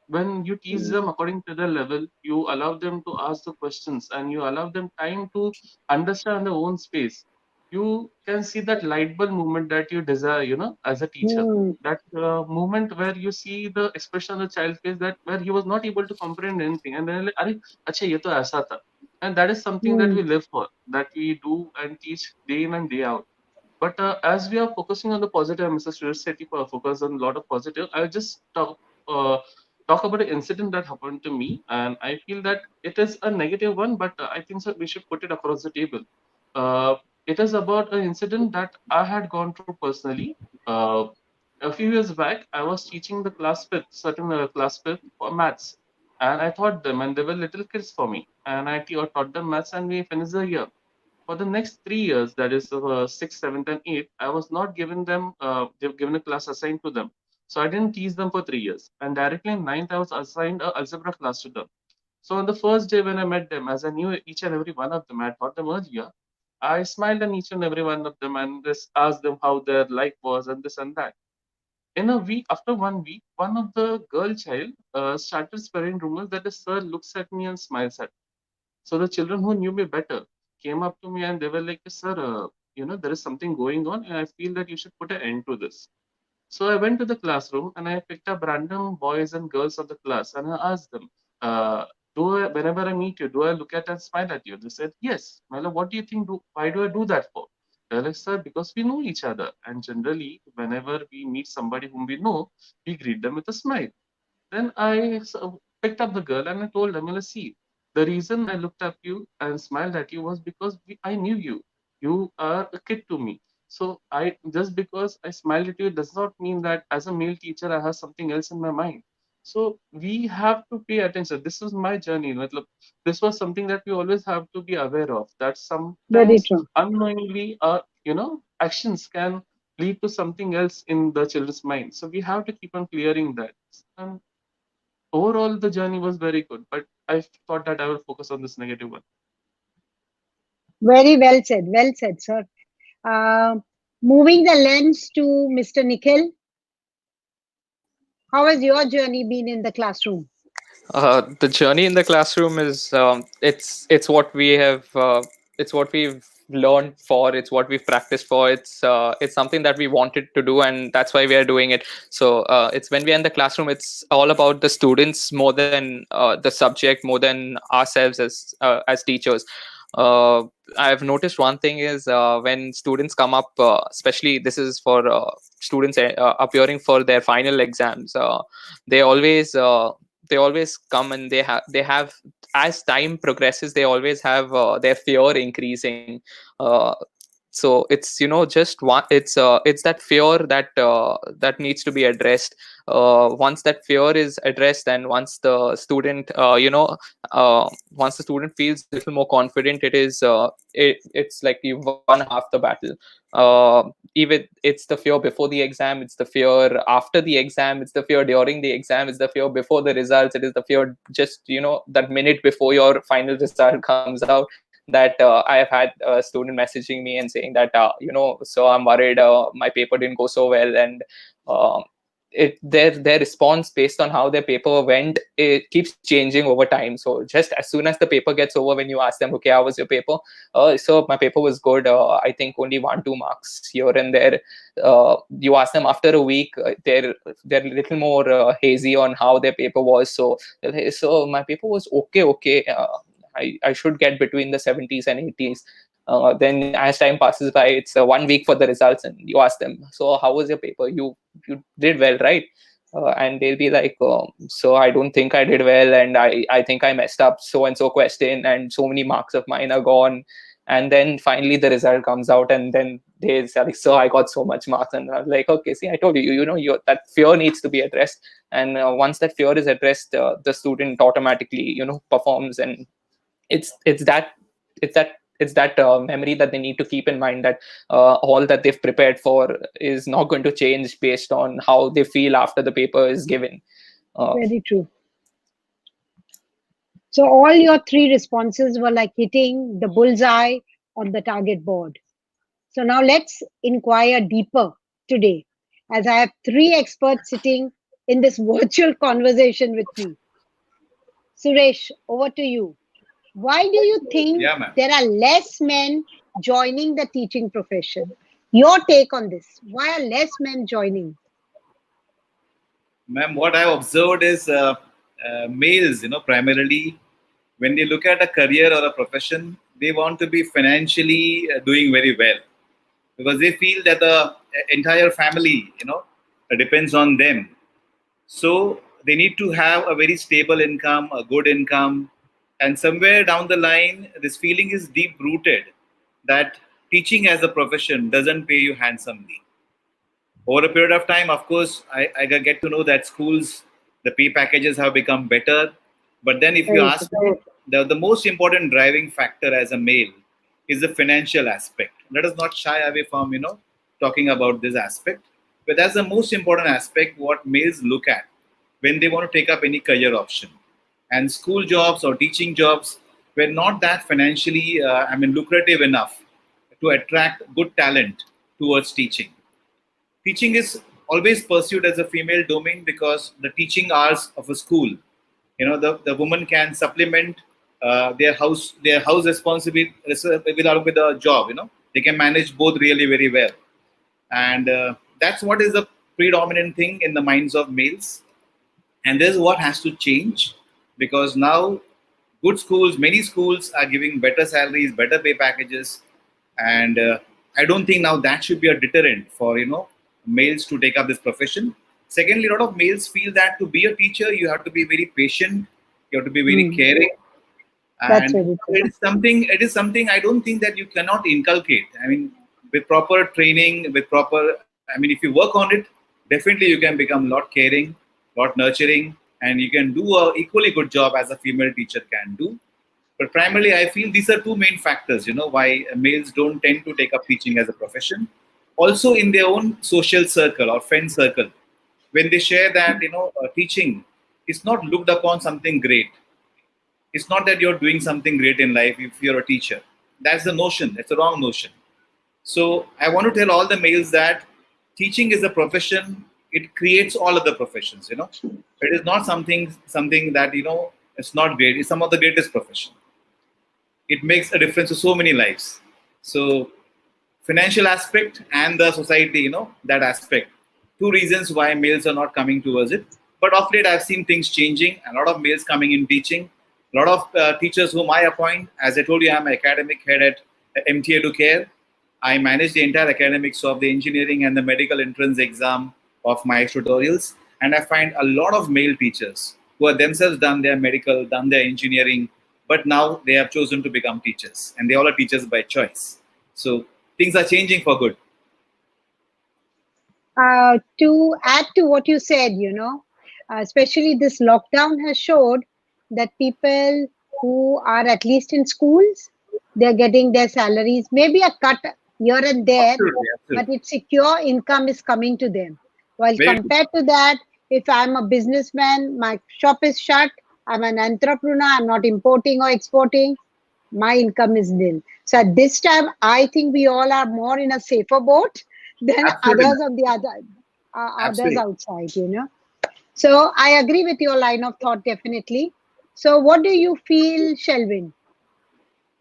when you teach Mm, them according to their level, you allow them to ask the questions and you allow them time to understand their own space. You can see that light bulb movement that you desire, as a teacher. mm, That moment where you see the expression of the child face that where he was not able to comprehend anything, and then like, "Arey, acha, ye to aisa tha." And that is something that we mm, live for, that we do and teach day in and day out. But as we are focusing on the positive, Mr. Suresh Shetty focus on a lot of positive. I'll just talk about an incident that happened to me, and I feel that it is a negative one, but I think so we should put it across the table. Uh, it is about an incident that I had gone through personally. Uh, a few years back, I was teaching the class fifth, certain class fifth for maths, and I taught them, and they were little kids for me, and I taught them maths, and we finished the year. For the next 3 years, that is sixth, seventh, and eighth, I was not given them. They've given a class assigned to them, so I didn't teach them for 3 years. And directly in ninth, I was assigned a algebra class to them. So on the first day when I met them, as I knew each and every one of them, I had taught them earlier. I smiled on each and every one of them and just asked them how their life was and this and that. In a week, after 1 week, one of the girl child started spreading rumors that the sir looks at me and smiles at me. So the children who knew me better came up to me and they were like, "Sir, there is something going on, and I feel that you should put an end to this." So I went to the classroom and I picked up random boys and girls of the class and I asked them, whenever I meet you, do I look at and smile at you? They said, "Yes." Well, what do you think? Why do I do that for? They're like, "Sir, because we know each other. And generally, whenever we meet somebody whom we know, we greet them with a smile." Then I picked up the girl and I told her, "Mila, see, the reason I looked at you and smiled at you was because I knew you. You are a kid to me. So I, just because I smiled at you does not mean that as a male teacher I have something else in my mind. So we have to pay attention. This was my journey. Matlab, this was something that we always have to be aware of. That Very sometimes true. unknowingly, actions can lead to something else in the children's mind. So we have to keep on clearing that. And overall, the journey was very good. But I thought that I will focus on this negative one. Very well said, sir. Uh, Moving the lens to Mr. Nikhil, how has your journey been in the classroom? The journey in the classroom is it's what we have it's what we've learned for, it's what we've practiced for, it's something that we wanted to do, and that's why we are doing it. So it's when we're in the classroom, it's all about the students more than the subject, more than ourselves as teachers. uh, I've noticed one thing is when students come up, especially this is for students appearing for their final exams, they always they always come and they have, as time progresses, they always have their fear increasing. uh, so it's, just one, it's that fear that needs to be addressed. Once that fear is addressed, and once the student once the student feels a little more confident, it's like you've won half the battle. uh, Even it's the fear before the exam, it's the fear after the exam, it's the fear during the exam, it's the fear before the results, it is the fear just that minute before your final result comes out, that I have had a student messaging me and saying that so I'm worried, my paper didn't go so well. And um their response based on how their paper went, it keeps changing over time. So just as soon as the paper gets over, when you ask them, okay, how was your paper? So my paper was good, I think only 1-2 marks here and there. You ask them after a week, they're a little more hazy on how their paper was. So so my paper was okay. I should get between the 70s and 80s. Then as time passes by, it's 1 week for the results, and you ask them, so how was your paper? You did well, right? And they'll be like, so I don't think I did well, and I think I messed up so and so question, and so many marks of mine are gone. And then finally the result comes out, and then they say like, so I got so much marks. And I'm like, okay, see, I told you, that fear needs to be addressed. And once that fear is addressed, the student automatically performs. And it's that it's that memory that they need to keep in mind, that all that they've prepared for is not going to change based on how they feel after the paper is given. Very true. So all your three responses were like hitting the bullseye on the target board. So now let's inquire deeper today, as I have three experts sitting in this virtual conversation with me. Suresh, over to you. Why do you think Yeah, ma'am. there are less men joining the teaching profession? Your take on this. Why are less men joining? Ma'am, what I've observed is males, primarily when they look at a career or a profession, they want to be financially doing very well because they feel that the entire family, depends on them. So they need to have a very stable income, a good income, and somewhere down the line, this feeling is deep rooted that teaching as a profession doesn't pay you handsomely. Over a period of time, of course, I get to know that schools, the pay packages have become better. But then, if you Very true. ask me, the most important driving factor as a male is the financial aspect. Let us not shy away from talking about this aspect, but that's the most important aspect what males look at when they want to take up any career option. And school jobs or teaching jobs were not that financially, lucrative enough to attract good talent towards teaching. Teaching is always pursued as a female domain because the teaching hours of a school, the woman can supplement their house responsibility with a job. They can manage both really very well, and that's what is the predominant thing in the minds of males. And this is what has to change, because now many schools are giving better salaries, better pay packages, and I don't think now that should be a deterrent for males to take up this profession. Secondly, a lot of males feel that to be a teacher you have to be very patient, you have to be very Hmm. caring, That's And very true. it is something I don't think that you cannot inculcate. I mean, with proper training, with proper, I mean, if you work on it, definitely you can become a lot caring, lot nurturing, and you can do a equally good job as a female teacher can do. But primarily, I feel these are two main factors, why males don't tend to take up teaching as a profession. Also, in their own social circle or friend circle, when they share that, teaching is not looked upon something great. It's not that you're doing something great in life if you're a teacher. That's the notion. It's a wrong notion. So I want to tell all the males that teaching is a profession. It creates all other professions. It is not something that it's not great. It's some of the greatest profession. It makes a difference to so many lives. So financial aspect and the society, that aspect. Two reasons why males are not coming towards it. But of late, I've seen things changing. A lot of males coming in teaching. A lot of teachers whom I appoint. As I told you, I'm academic head at MT Educare. I manage the entire academics of the engineering and the medical entrance exam of my tutorials. And I find a lot of male teachers who have themselves done their medical, done their engineering, but now they have chosen to become teachers. And they all are teachers by choice. So things are changing for good. To add to what you said, especially this lockdown has showed that people who are at least in schools, they're getting their salaries, maybe a cut here and there, Absolutely, but absolutely. it's secure income is coming to them. While Very true. compared to that, if I'm a businessman, my shop is shut, I'm an entrepreneur, I'm not importing or exporting, my income is nil. So at this time, I think we all are more in a safer boat than Absolutely, others ma'am. on the other others Absolutely. outside. So I agree with your line of thought definitely. So what do you feel, Shelwin?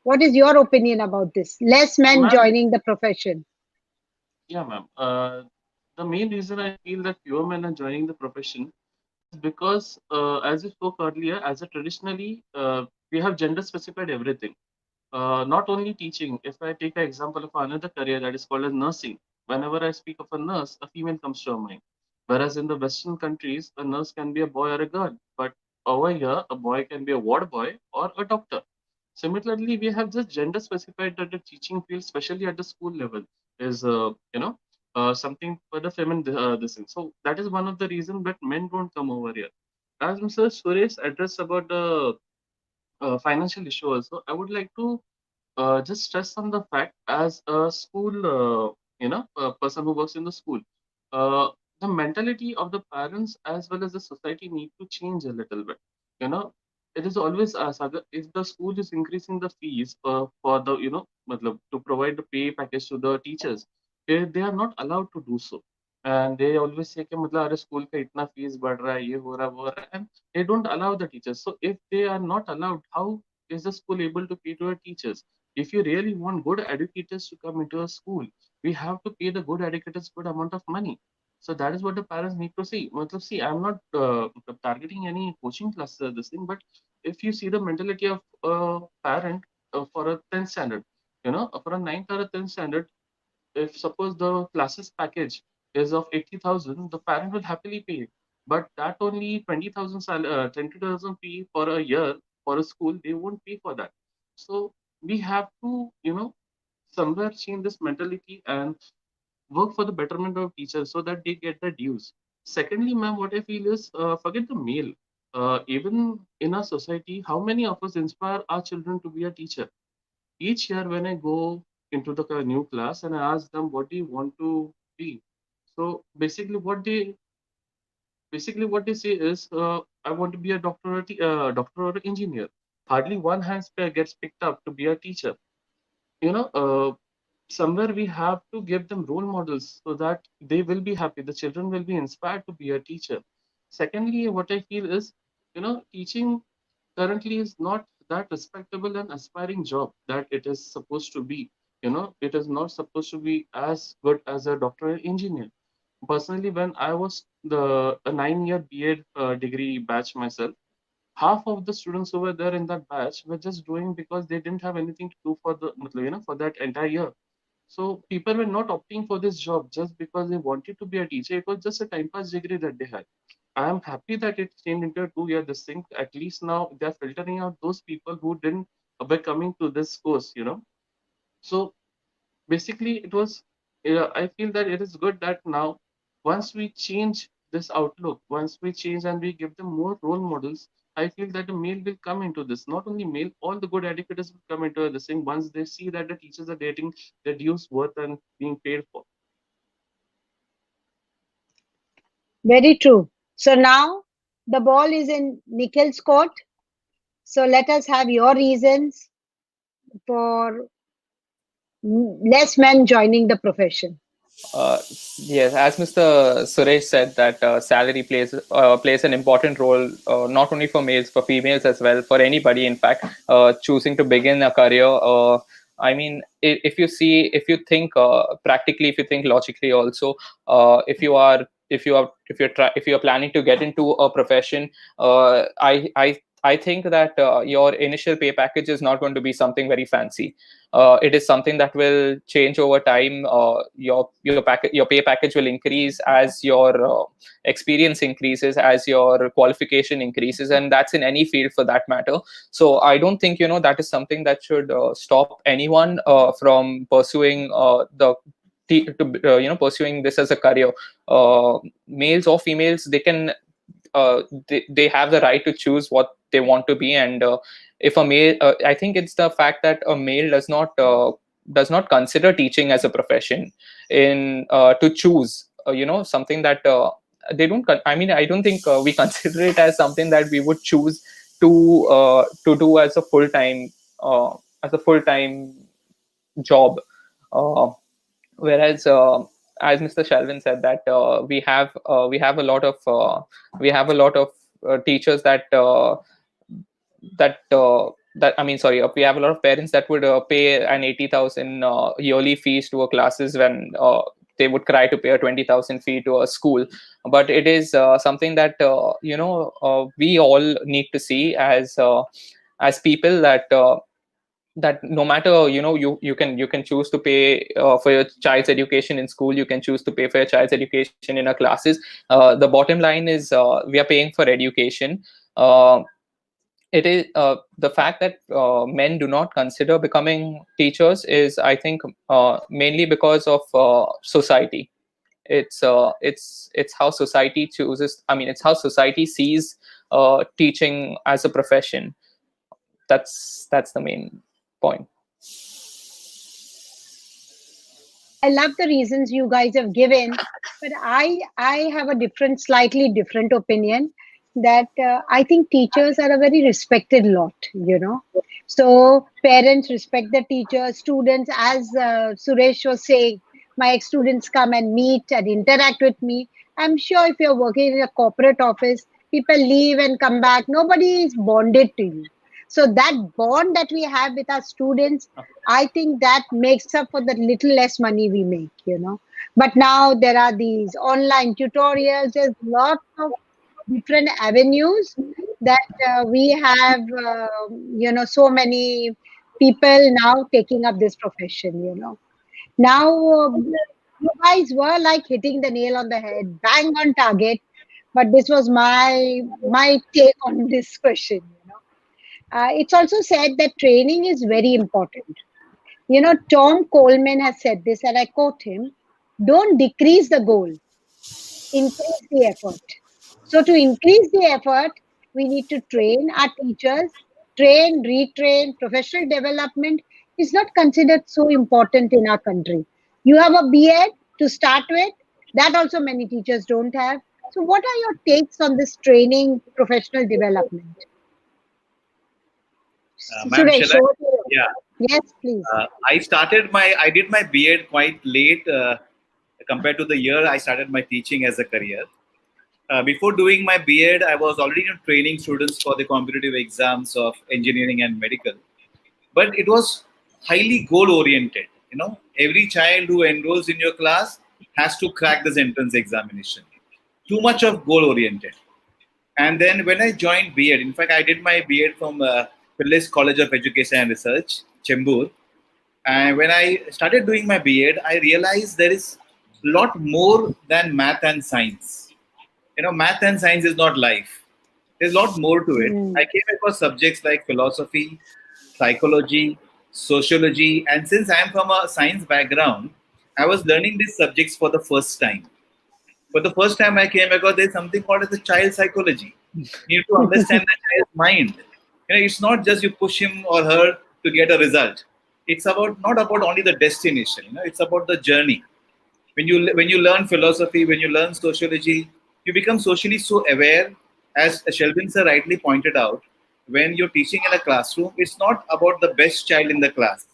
What is your opinion about this? Less men Ma'am, joining the profession. yeah, ma'am. The main reason I feel that fewer men are joining the profession is because, as we spoke earlier, as a traditionally, we have gender specified everything. Not only teaching. If I take an example of another career that is called as nursing, whenever I speak of a nurse, a female comes to our mind. Whereas in the Western countries, a nurse can be a boy or a girl, but over here, a boy can be a ward boy or a doctor. Similarly, we have just gender specified that the teaching field, especially at the school level, is something for the feminine this thing. So that is one of the reasons that men don't come over here. As Mr. Suresh addressed about the financial issue also, I would like to just stress on the fact as a school, a person who works in the school, uh, the mentality of the parents as well as the society need to change a little bit. You know, it is always as if the school is increasing the fees for the matlab, to provide the pay package to the teachers, they are not allowed to do so. And they always say कि मतलब अरे school का इतना fees बढ़ रहा है ये हो रहा है वो हो रहा है and they don't allow the teachers. So if they are not allowed, how is the school able to pay to the teachers? If you really want good educators to come into a school, we have to pay the good educators good amount of money. So that is what the parents need to see. Matlab, see, I'm not targeting any coaching classes or this thing, but if you see the mentality of a parent for a 10th standard, for a ninth or a 10th standard, if suppose the classes package is of 80,000, the parent will happily pay. But that only 20,000 20,000 fee for a year for a school, they won't pay for that. So we have to, somewhere change this mentality and work for the betterment of teachers so that they get the dues. Secondly, ma'am, what I feel is forget the male. Even in our society, how many of us inspire our children to be a teacher? Each year when I go into the new class and I ask them what do you want to be. So basically what they say is I want to be a doctor or an engineer. Hardly one hand gets picked up to be a teacher. You know, somewhere we have to give them role models so that they will be happy. The children will be inspired to be a teacher. Secondly, what I feel is, teaching currently is not that respectable and aspiring job that it is supposed to be. It is not supposed to be as good as a doctor or engineer. Personally, when I was the a 9-year BEd degree batch myself, half of the students over there in that batch were just doing because they didn't have anything to do for the for that entire year. So people were not opting for this job just because they wanted to be a teacher. It was just a time pass degree that they had. I'm happy that it changed into a 2 year this thing. At least now they're filtering out those people who didn't by coming to this course, So basically, it was. I feel that it is good that now, once we change this outlook, once we change and we give them more role models, I feel that the male will come into this. Not only male, all the good educators will come into this thing once they see that the teachers are getting their dues worth and being paid for. Very true. So now the ball is in Nikhil's court. So let us have your reasons for less men joining the profession. Uh, yes, as Mr. Suresh said, that salary plays an important role, not only for males, for females as well, for anybody. In fact, choosing to begin a career. I mean, if you think practically, if you think logically, also, if you are planning to get into a profession, I think that your initial pay package is not going to be something very fancy. It is something that will change over time. Your pay package will increase as your experience increases, as your qualification increases, and that's in any field for that matter. So I don't think that is something that should stop anyone from pursuing pursuing this as a career. Males or females, they have the right to choose what they want to be. And if a male, I think it's the fact that a male does not consider teaching as a profession in to choose something that they don't I mean, I don't think we consider it as something that we would choose to do as a full time job. Whereas, as Mr. Shelwin said, that we have a lot of teachers that I mean, sorry, we have a lot of parents that would pay an 80,000 yearly fees to a classes when they would cry to pay a 20,000 fee to a school. But it is something that we all need to see as people, that no matter, you can choose to pay for your child's education in school, you can choose to pay for your child's education in our classes. The bottom line is, we are paying for education. It is the fact that men do not consider becoming teachers is, I think, mainly because of society. It's how society chooses, I mean, it's how society sees teaching as a profession. That's the main point. I love the reasons you guys have given, but I have a slightly different opinion that I think teachers are a very respected lot. So parents respect the teachers, students, as Suresh was saying, my ex-students come and meet and interact with me. I'm sure if you're working in a corporate office, people leave and come back. Nobody is bonded to you. So that bond that we have with our students, I think that makes up for the little less money we make. But now there are these online tutorials, there's lots of different avenues that we have, so many people now taking up this profession. Now, you guys were like hitting the nail on the head, bang on target. But this was my take on this question. It's also said that training is very important. Tom Coleman has said this, and I quote him: "Don't decrease the goal, increase the effort." So, to increase the effort, we need to train our teachers, train, retrain. Professional development is not considered so important in our country. You have a B.Ed to start with, that also many teachers don't have. So, what are your takes on this training, professional development? Ma'am, Suresh, shall I? over to you. Yeah. Yes, please. I did my B.Ed quite late compared to the year I started my teaching as a career. Before doing my B.Ed, I was already training students for the competitive exams of engineering and medical. But it was highly goal oriented. Every child who enrolls in your class has to crack this entrance examination. Too much of goal oriented. And then when I joined B.Ed, in fact, I did my B.Ed from Phyllis College of Education and Research, Chembur. And when I started doing my B.Ed, I realized there is a lot more than math and science. Math and science is not life. There's a lot more to it. Hmm. I came across subjects like philosophy, psychology, sociology, and since I'm from a science background, I was learning these subjects for the first time. For the first time, I came across there's something called as a child psychology. You need to understand the child's mind. It's not just you push him or her to get a result. It's about not about only the destination. It's about the journey. When you learn philosophy, when you learn sociology, you become socially so aware. As Shelwin sir rightly pointed out, when you're teaching in a classroom, it's not about the best child in the class.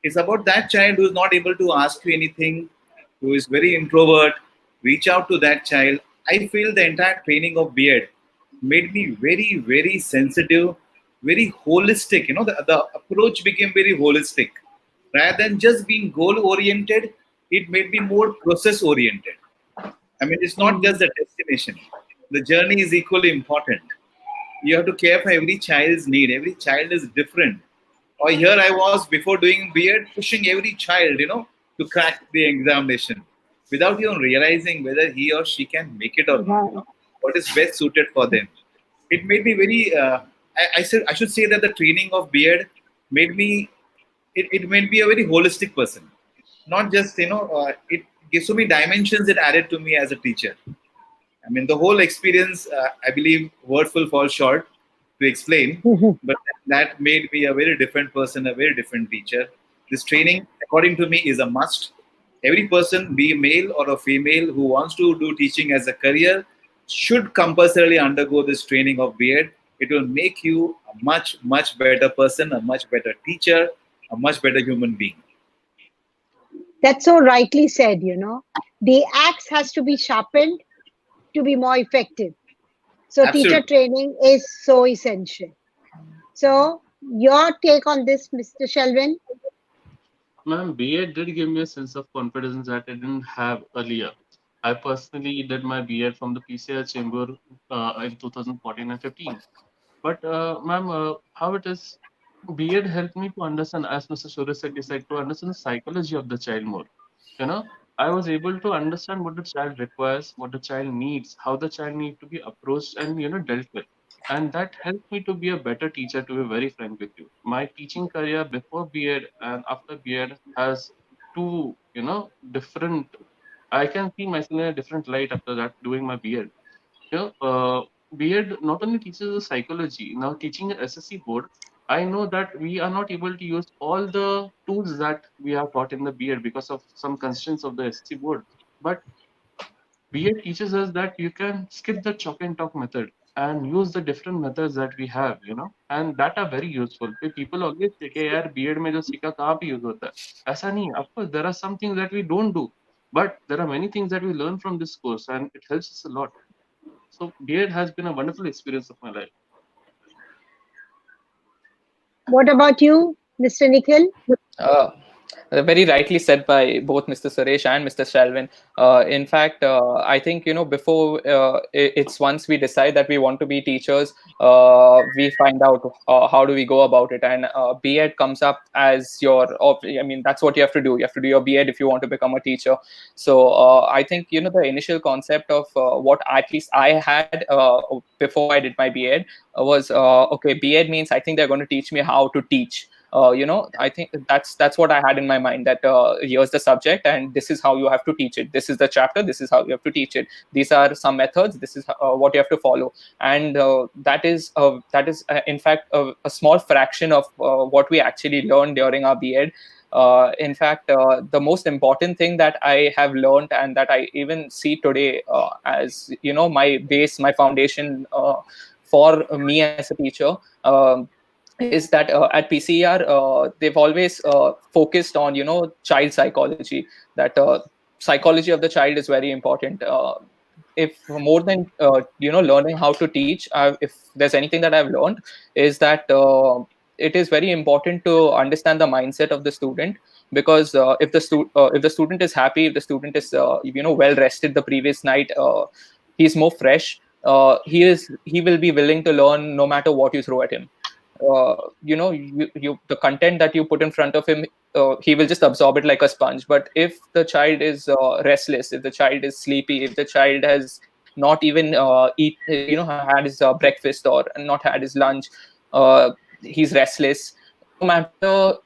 It's about that child who is not able to ask you anything, who is very introvert. Reach out to that child. I feel the entire training of beard made me very, very sensitive, very holistic. The approach became very holistic. Rather than just being goal oriented, it made me more process oriented. I mean, it's not Hmm. just the destination. The journey is equally important. You have to care for every child's need. Every child is different. Or here I was before doing beard, pushing every child, to crack the examination without even realizing whether he or she can make it or not. Right. What is best suited for them. It made me very. I should say that the training of beard made me. It made me a very holistic person. Not just it gives so many dimensions it added to me as a teacher. I mean, the whole experience, I believe, words will fall short to explain, but that made me a very different person, a very different teacher. This training, according to me, is a must. Every person, be male or a female, who wants to do teaching as a career, should compulsorily undergo this training of beard. It will make you a much, much better person, a much better teacher, a much better human being. That's so rightly said. The axe has to be sharpened to be more effective. So teacher Absolutely. training is so essential. So your take on this, Mr. Shelwin? Ma'am, B.Ed did give me a sense of confidence that I didn't have earlier. I personally did my B.Ed from the PCI chamber in 2014 and 15. But, ma'am, how it is, B.Ed helped me to understand, as Mr. Suresh Shetty said, to understand the psychology of the child more. You know, I was able to understand what the child requires, what the child needs, how the child needs to be approached and, dealt with. And that helped me to be a better teacher, to be very frank with you. My teaching career before B.Ed and after B.Ed has two, different. I can see myself in a different light after that doing my B.Ed. B.Ed not only teaches the psychology. Now teaching an SSC board, I know that we are not able to use all the tools that we have got in the B.Ed because of some constraints of the SSC board. But B.Ed teaches us that you can skip the chalk and talk method and use the different methods that we have, and that are very useful. People always say कि यार B.Ed में जो सीखा कहाँ पे use होता है? ऐसा नहीं है. Of course, there are some things that we don't do, but there are many things that we learn from this course, and it helps us a lot. So B.Ed has been a wonderful experience of my life. What about you, Mr. Nikhil? Uh, very rightly said by both Mr. Suresh and Mr. Shelwin. In fact, I think before it's once we decide that we want to be teachers, we find out how do we go about it, and B.Ed comes up as I mean, that's what you have to do. You have to do your B.Ed if you want to become a teacher. So I think the initial concept of what at least I had before I did my B.Ed was okay. B.Ed means I think they're going to teach me how to teach. I think that's what I had in my mind, that here's the subject and this is how you have to teach it. This is the chapter, this is how you have to teach it. These are some methods, this is what you have to follow. And that is in fact a small fraction of what we actually learned during our B.Ed. In fact, the most important thing that I have learned and that I even see today as my base, my foundation for me as a teacher, is that at PCR they've always focused on child psychology. That psychology of the child is very important. If more than learning how to teach, if there's anything that I've learned, is that it is very important to understand the mindset of the student, because if the student is happy, if the student is well rested the previous night, he's more fresh. He will be willing to learn no matter what you throw at him. The content that you put in front of him, he will just absorb it like a sponge. But if the child is restless, if the child is sleepy, if the child has not even eat, had his breakfast or not had his lunch. He's restless. No matter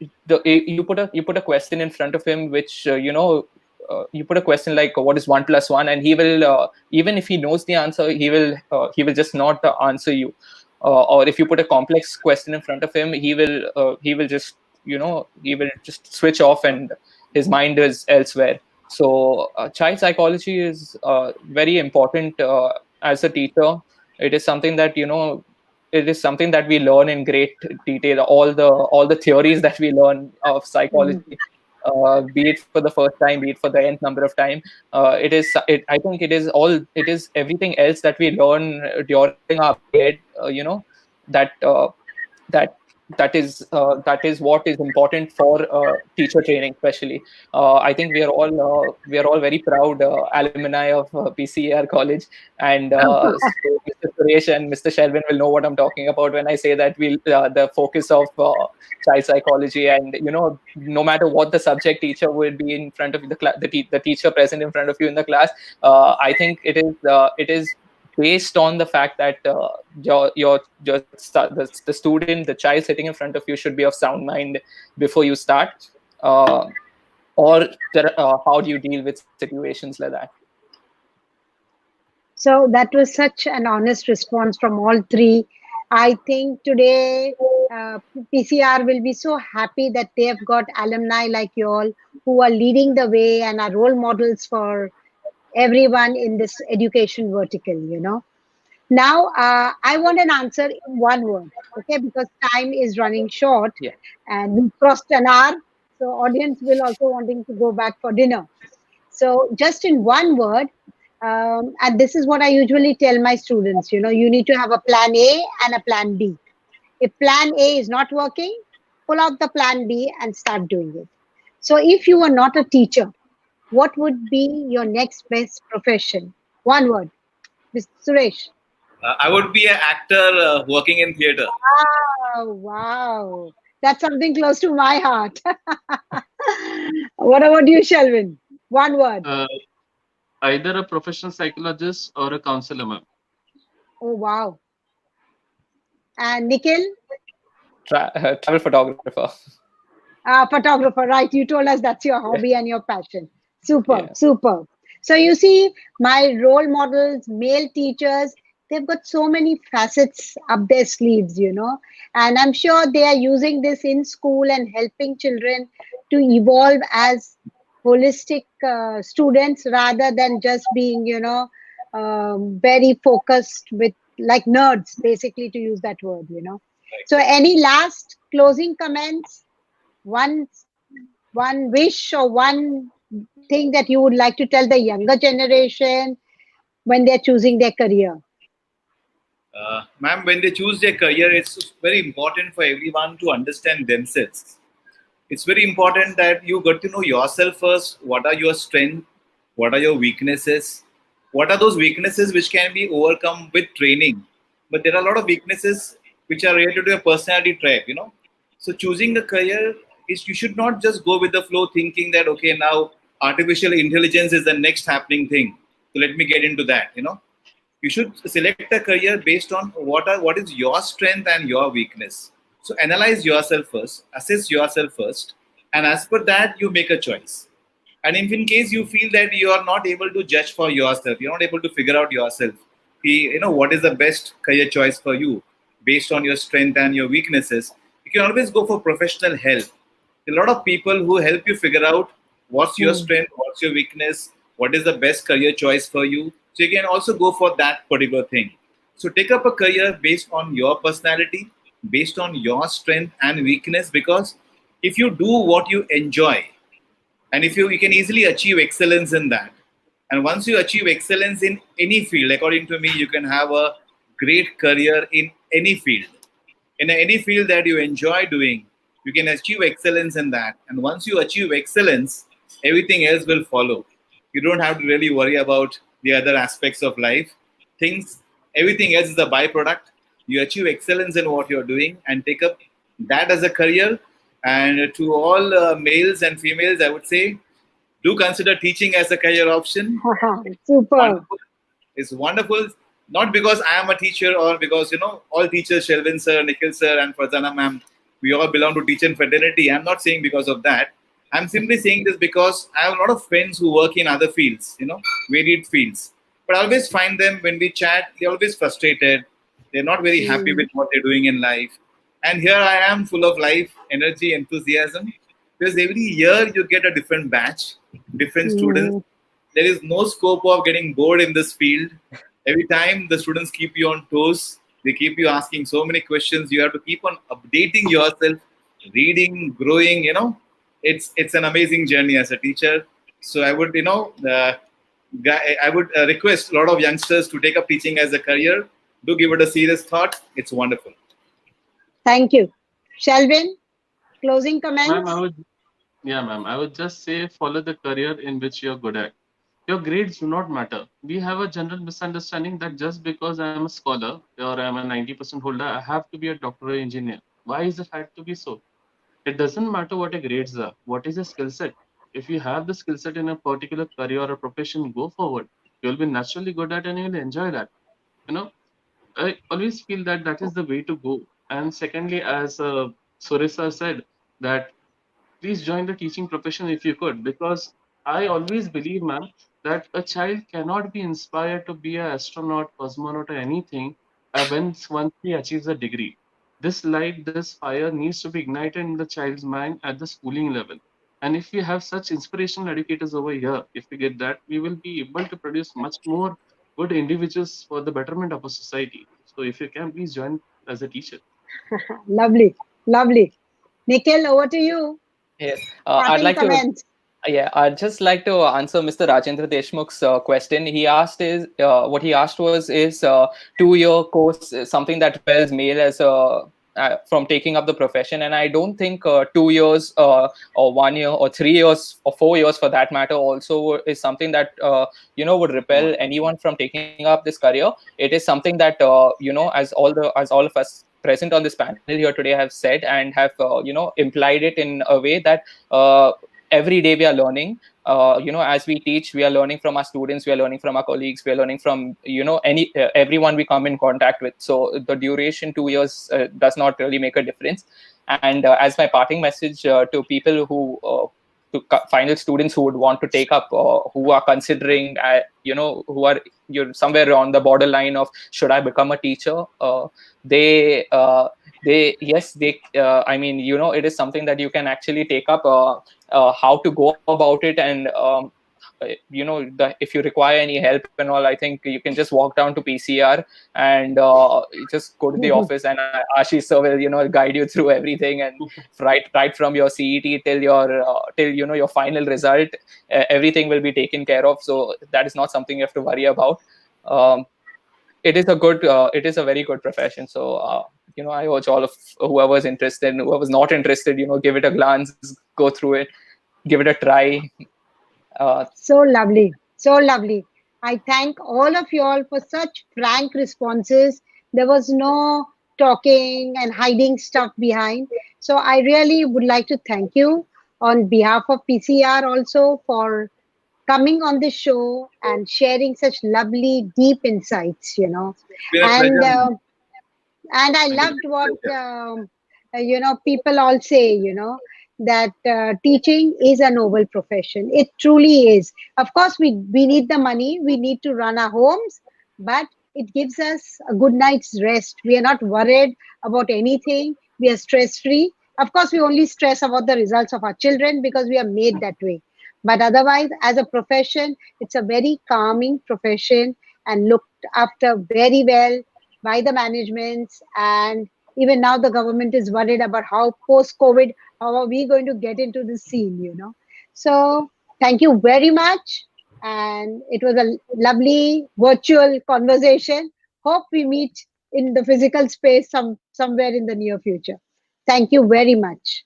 you put a question in front of him, which you put a question like what is 1 + 1, and he will even if he knows the answer, he will just not answer you. Or if you put a complex question in front of him, he will just he will just switch off and his mind is elsewhere. So child psychology is very important as a teacher. It is something that it is something that we learn in great detail. All the theories that we learn of psychology, be it for the first time, be it for the nth number of time, I think it is everything else that we learn during our B.Ed. That that that is what is important for teacher training, especially. I think we are all very proud alumni of PCAR College, and so Mr. Suresh and Mr. Shelwin will know what I'm talking about when I say that the focus of child psychology, and no matter what the subject teacher would be in front of the class, the teacher present in front of you in the class, I think it is based on the fact that the student, the child sitting in front of you should be of sound mind before you start, or how do you deal with situations like that. So that was such an honest response from all three. I think today PCR will be so happy that they have got alumni like you all who are leading the way and are role models for everyone in this education vertical. Now, I want an answer in one word, okay? Because time is running short, Yeah. and we crossed an hour, so audience will also wanting to go back for dinner. So, just in one word, and this is what I usually tell my students. You need to have a plan A and a plan B. If plan A is not working, pull out the plan B and start doing it. So, if you are not a teacher, what would be your next best profession? One word, Mr. Suresh. I would be an actor working in theater. Wow, wow. That's something close to my heart. What about you, Shelwin? One word. Either a professional psychologist or a counselor, ma'am. Oh, wow. And Nikhil? Travel photographer. Photographer, right? You told us that's your hobby and your passion. Super, Yeah. super. So you see, my role models, male teachers, they've got so many facets up their sleeves. And I'm sure they are using this in school and helping children to evolve as holistic students rather than just being, very focused with like nerds, basically, to use that word. So any last closing comments? One one wish or one thing that you would like to tell the younger generation when they're choosing their career? Ma'am, when they choose their career, it's very important for everyone to understand themselves. It's very important that you get to know yourself first. What are your strengths? What are your weaknesses? What are those weaknesses which can be overcome with training? But there are a lot of weaknesses which are related to your personality trait. So choosing a career is, you should not just go with the flow thinking that, okay, now artificial intelligence is the next happening thing. So let me get into that. You should select a career based on what is your strength and your weakness. So analyze yourself first, assess yourself first, and as per that you make a choice. And if in case you feel that you are not able to judge for yourself, you're not able to figure out yourself, what is the best career choice for you based on your strength and your weaknesses, you can always go for professional help. A lot of people who help you figure out what's your strength, what's your weakness, what is the best career choice for you. So you can also go for that particular thing. So take up a career based on your personality, based on your strength and weakness, because if you do what you enjoy, and if you can easily achieve excellence in that, and once you achieve excellence in any field, according to me, you can have a great career in any field. In any field that you enjoy doing, you can achieve excellence in that. And once you achieve excellence, everything else will follow. You don't have to really worry about the other aspects of life. Everything else is a byproduct. You achieve excellence in what you're doing and take up that as a career. And to all males and females, I would say, do consider teaching as a career option. Super. Wonderful. It's wonderful, not because I am a teacher or because, all teachers, Shelwin sir, Nikhil sir, and Farzana ma'am, we all belong to teacher fraternity. I'm not saying because of that. I'm simply saying this because I have a lot of friends who work in other fields, varied fields. But I always find them when we chat, they're always frustrated. They're not very happy Mm, with what they're doing in life. And here I am, full of life, energy, enthusiasm. Because every year you get a different batch, different students. mm. There is no scope of getting bored in this field. Every time the students keep you on toes, they keep you asking so many questions. You have to keep on updating yourself, reading, growing. It's an amazing journey as a teacher. So I would, I would request a lot of youngsters to take up teaching as a career. Do give it a serious thought. It's wonderful. Thank you. Shelvin, closing Ma'am, comments? yeah, ma'am, I would just say follow the career in which you're good at. Your grades do not matter. We have a general misunderstanding that just because I am a scholar or I'm a 90% holder, I have to be a doctoral engineer. Why is it had to be so? It doesn't matter what your grades are. What is your skill set? If you have the skill set in a particular career or profession, go forward. You'll be naturally good at and you'll enjoy that. You know, I always feel that that is the way to go. And secondly, as Surisa said, that please join the teaching profession if you could, because I always believe, ma'am, that a child cannot be inspired to be an astronaut, cosmonaut, or anything once he achieves a degree. This light, this fire needs to be ignited in the child's mind at the schooling level. And if we have such inspirational educators over here, if we get that, we will be able to produce much more good individuals for the betterment of a society. So if you can, please join as a teacher. Lovely, lovely. Nikhil, over to you. Yes, I'd Parting like to. comments. Yeah, I'd just like to answer Mr. Rajendra Deshmukh's question. He asked is what he asked was is 2-year course is something that repels male as from taking up the profession, and I don't think 2 years or 1 year or 3 years or 4 years for that matter also is something that would repel anyone from taking up this career. It is something that as all of us present on this panel here today have said and have implied it in a way that. Every day we are learning, as we teach, we are learning from our students, we are learning from our colleagues, we are learning from everyone we come in contact with. So the duration 2 years does not really make a difference. And as my parting message to people who to final students who would want to take up who are considering who are you're somewhere on the borderline of should I become a teacher, they yes they I mean, it is something that you can actually take up. How to go about it, and if you require any help and all, I think you can just walk down to PCR and you just go to the office, and Ashish sir will guide you through everything, and right from your CET till your final result, everything will be taken care of. So that is not something you have to worry about. um, it is a very good profession. So I urge all of whoever's interested and whoever's not interested, give it a glance, go through it, give it a try. uh, So lovely. So lovely. I thank all of you all for such frank responses. There was no talking and hiding stuff behind. So I really would like to thank you on behalf of PCR also for coming on the show and sharing such lovely, deep insights. It's been a And pleasure, ma'am. and I Thank you. loved what people all say, that teaching is a noble profession. It truly is. Of course, we need the money, we need to run our homes, but it gives us a good night's rest. We are not worried about anything, we are stress free. Of course, we only stress about the results of our children because we are made that way, but otherwise, as a profession, it's a very calming profession and looked after very well by the managements. And even now the government is worried about how post COVID, how are we going to get into the scene. So thank you very much. And it was a lovely virtual conversation. Hope we meet in the physical space somewhere in the near future. Thank you very much.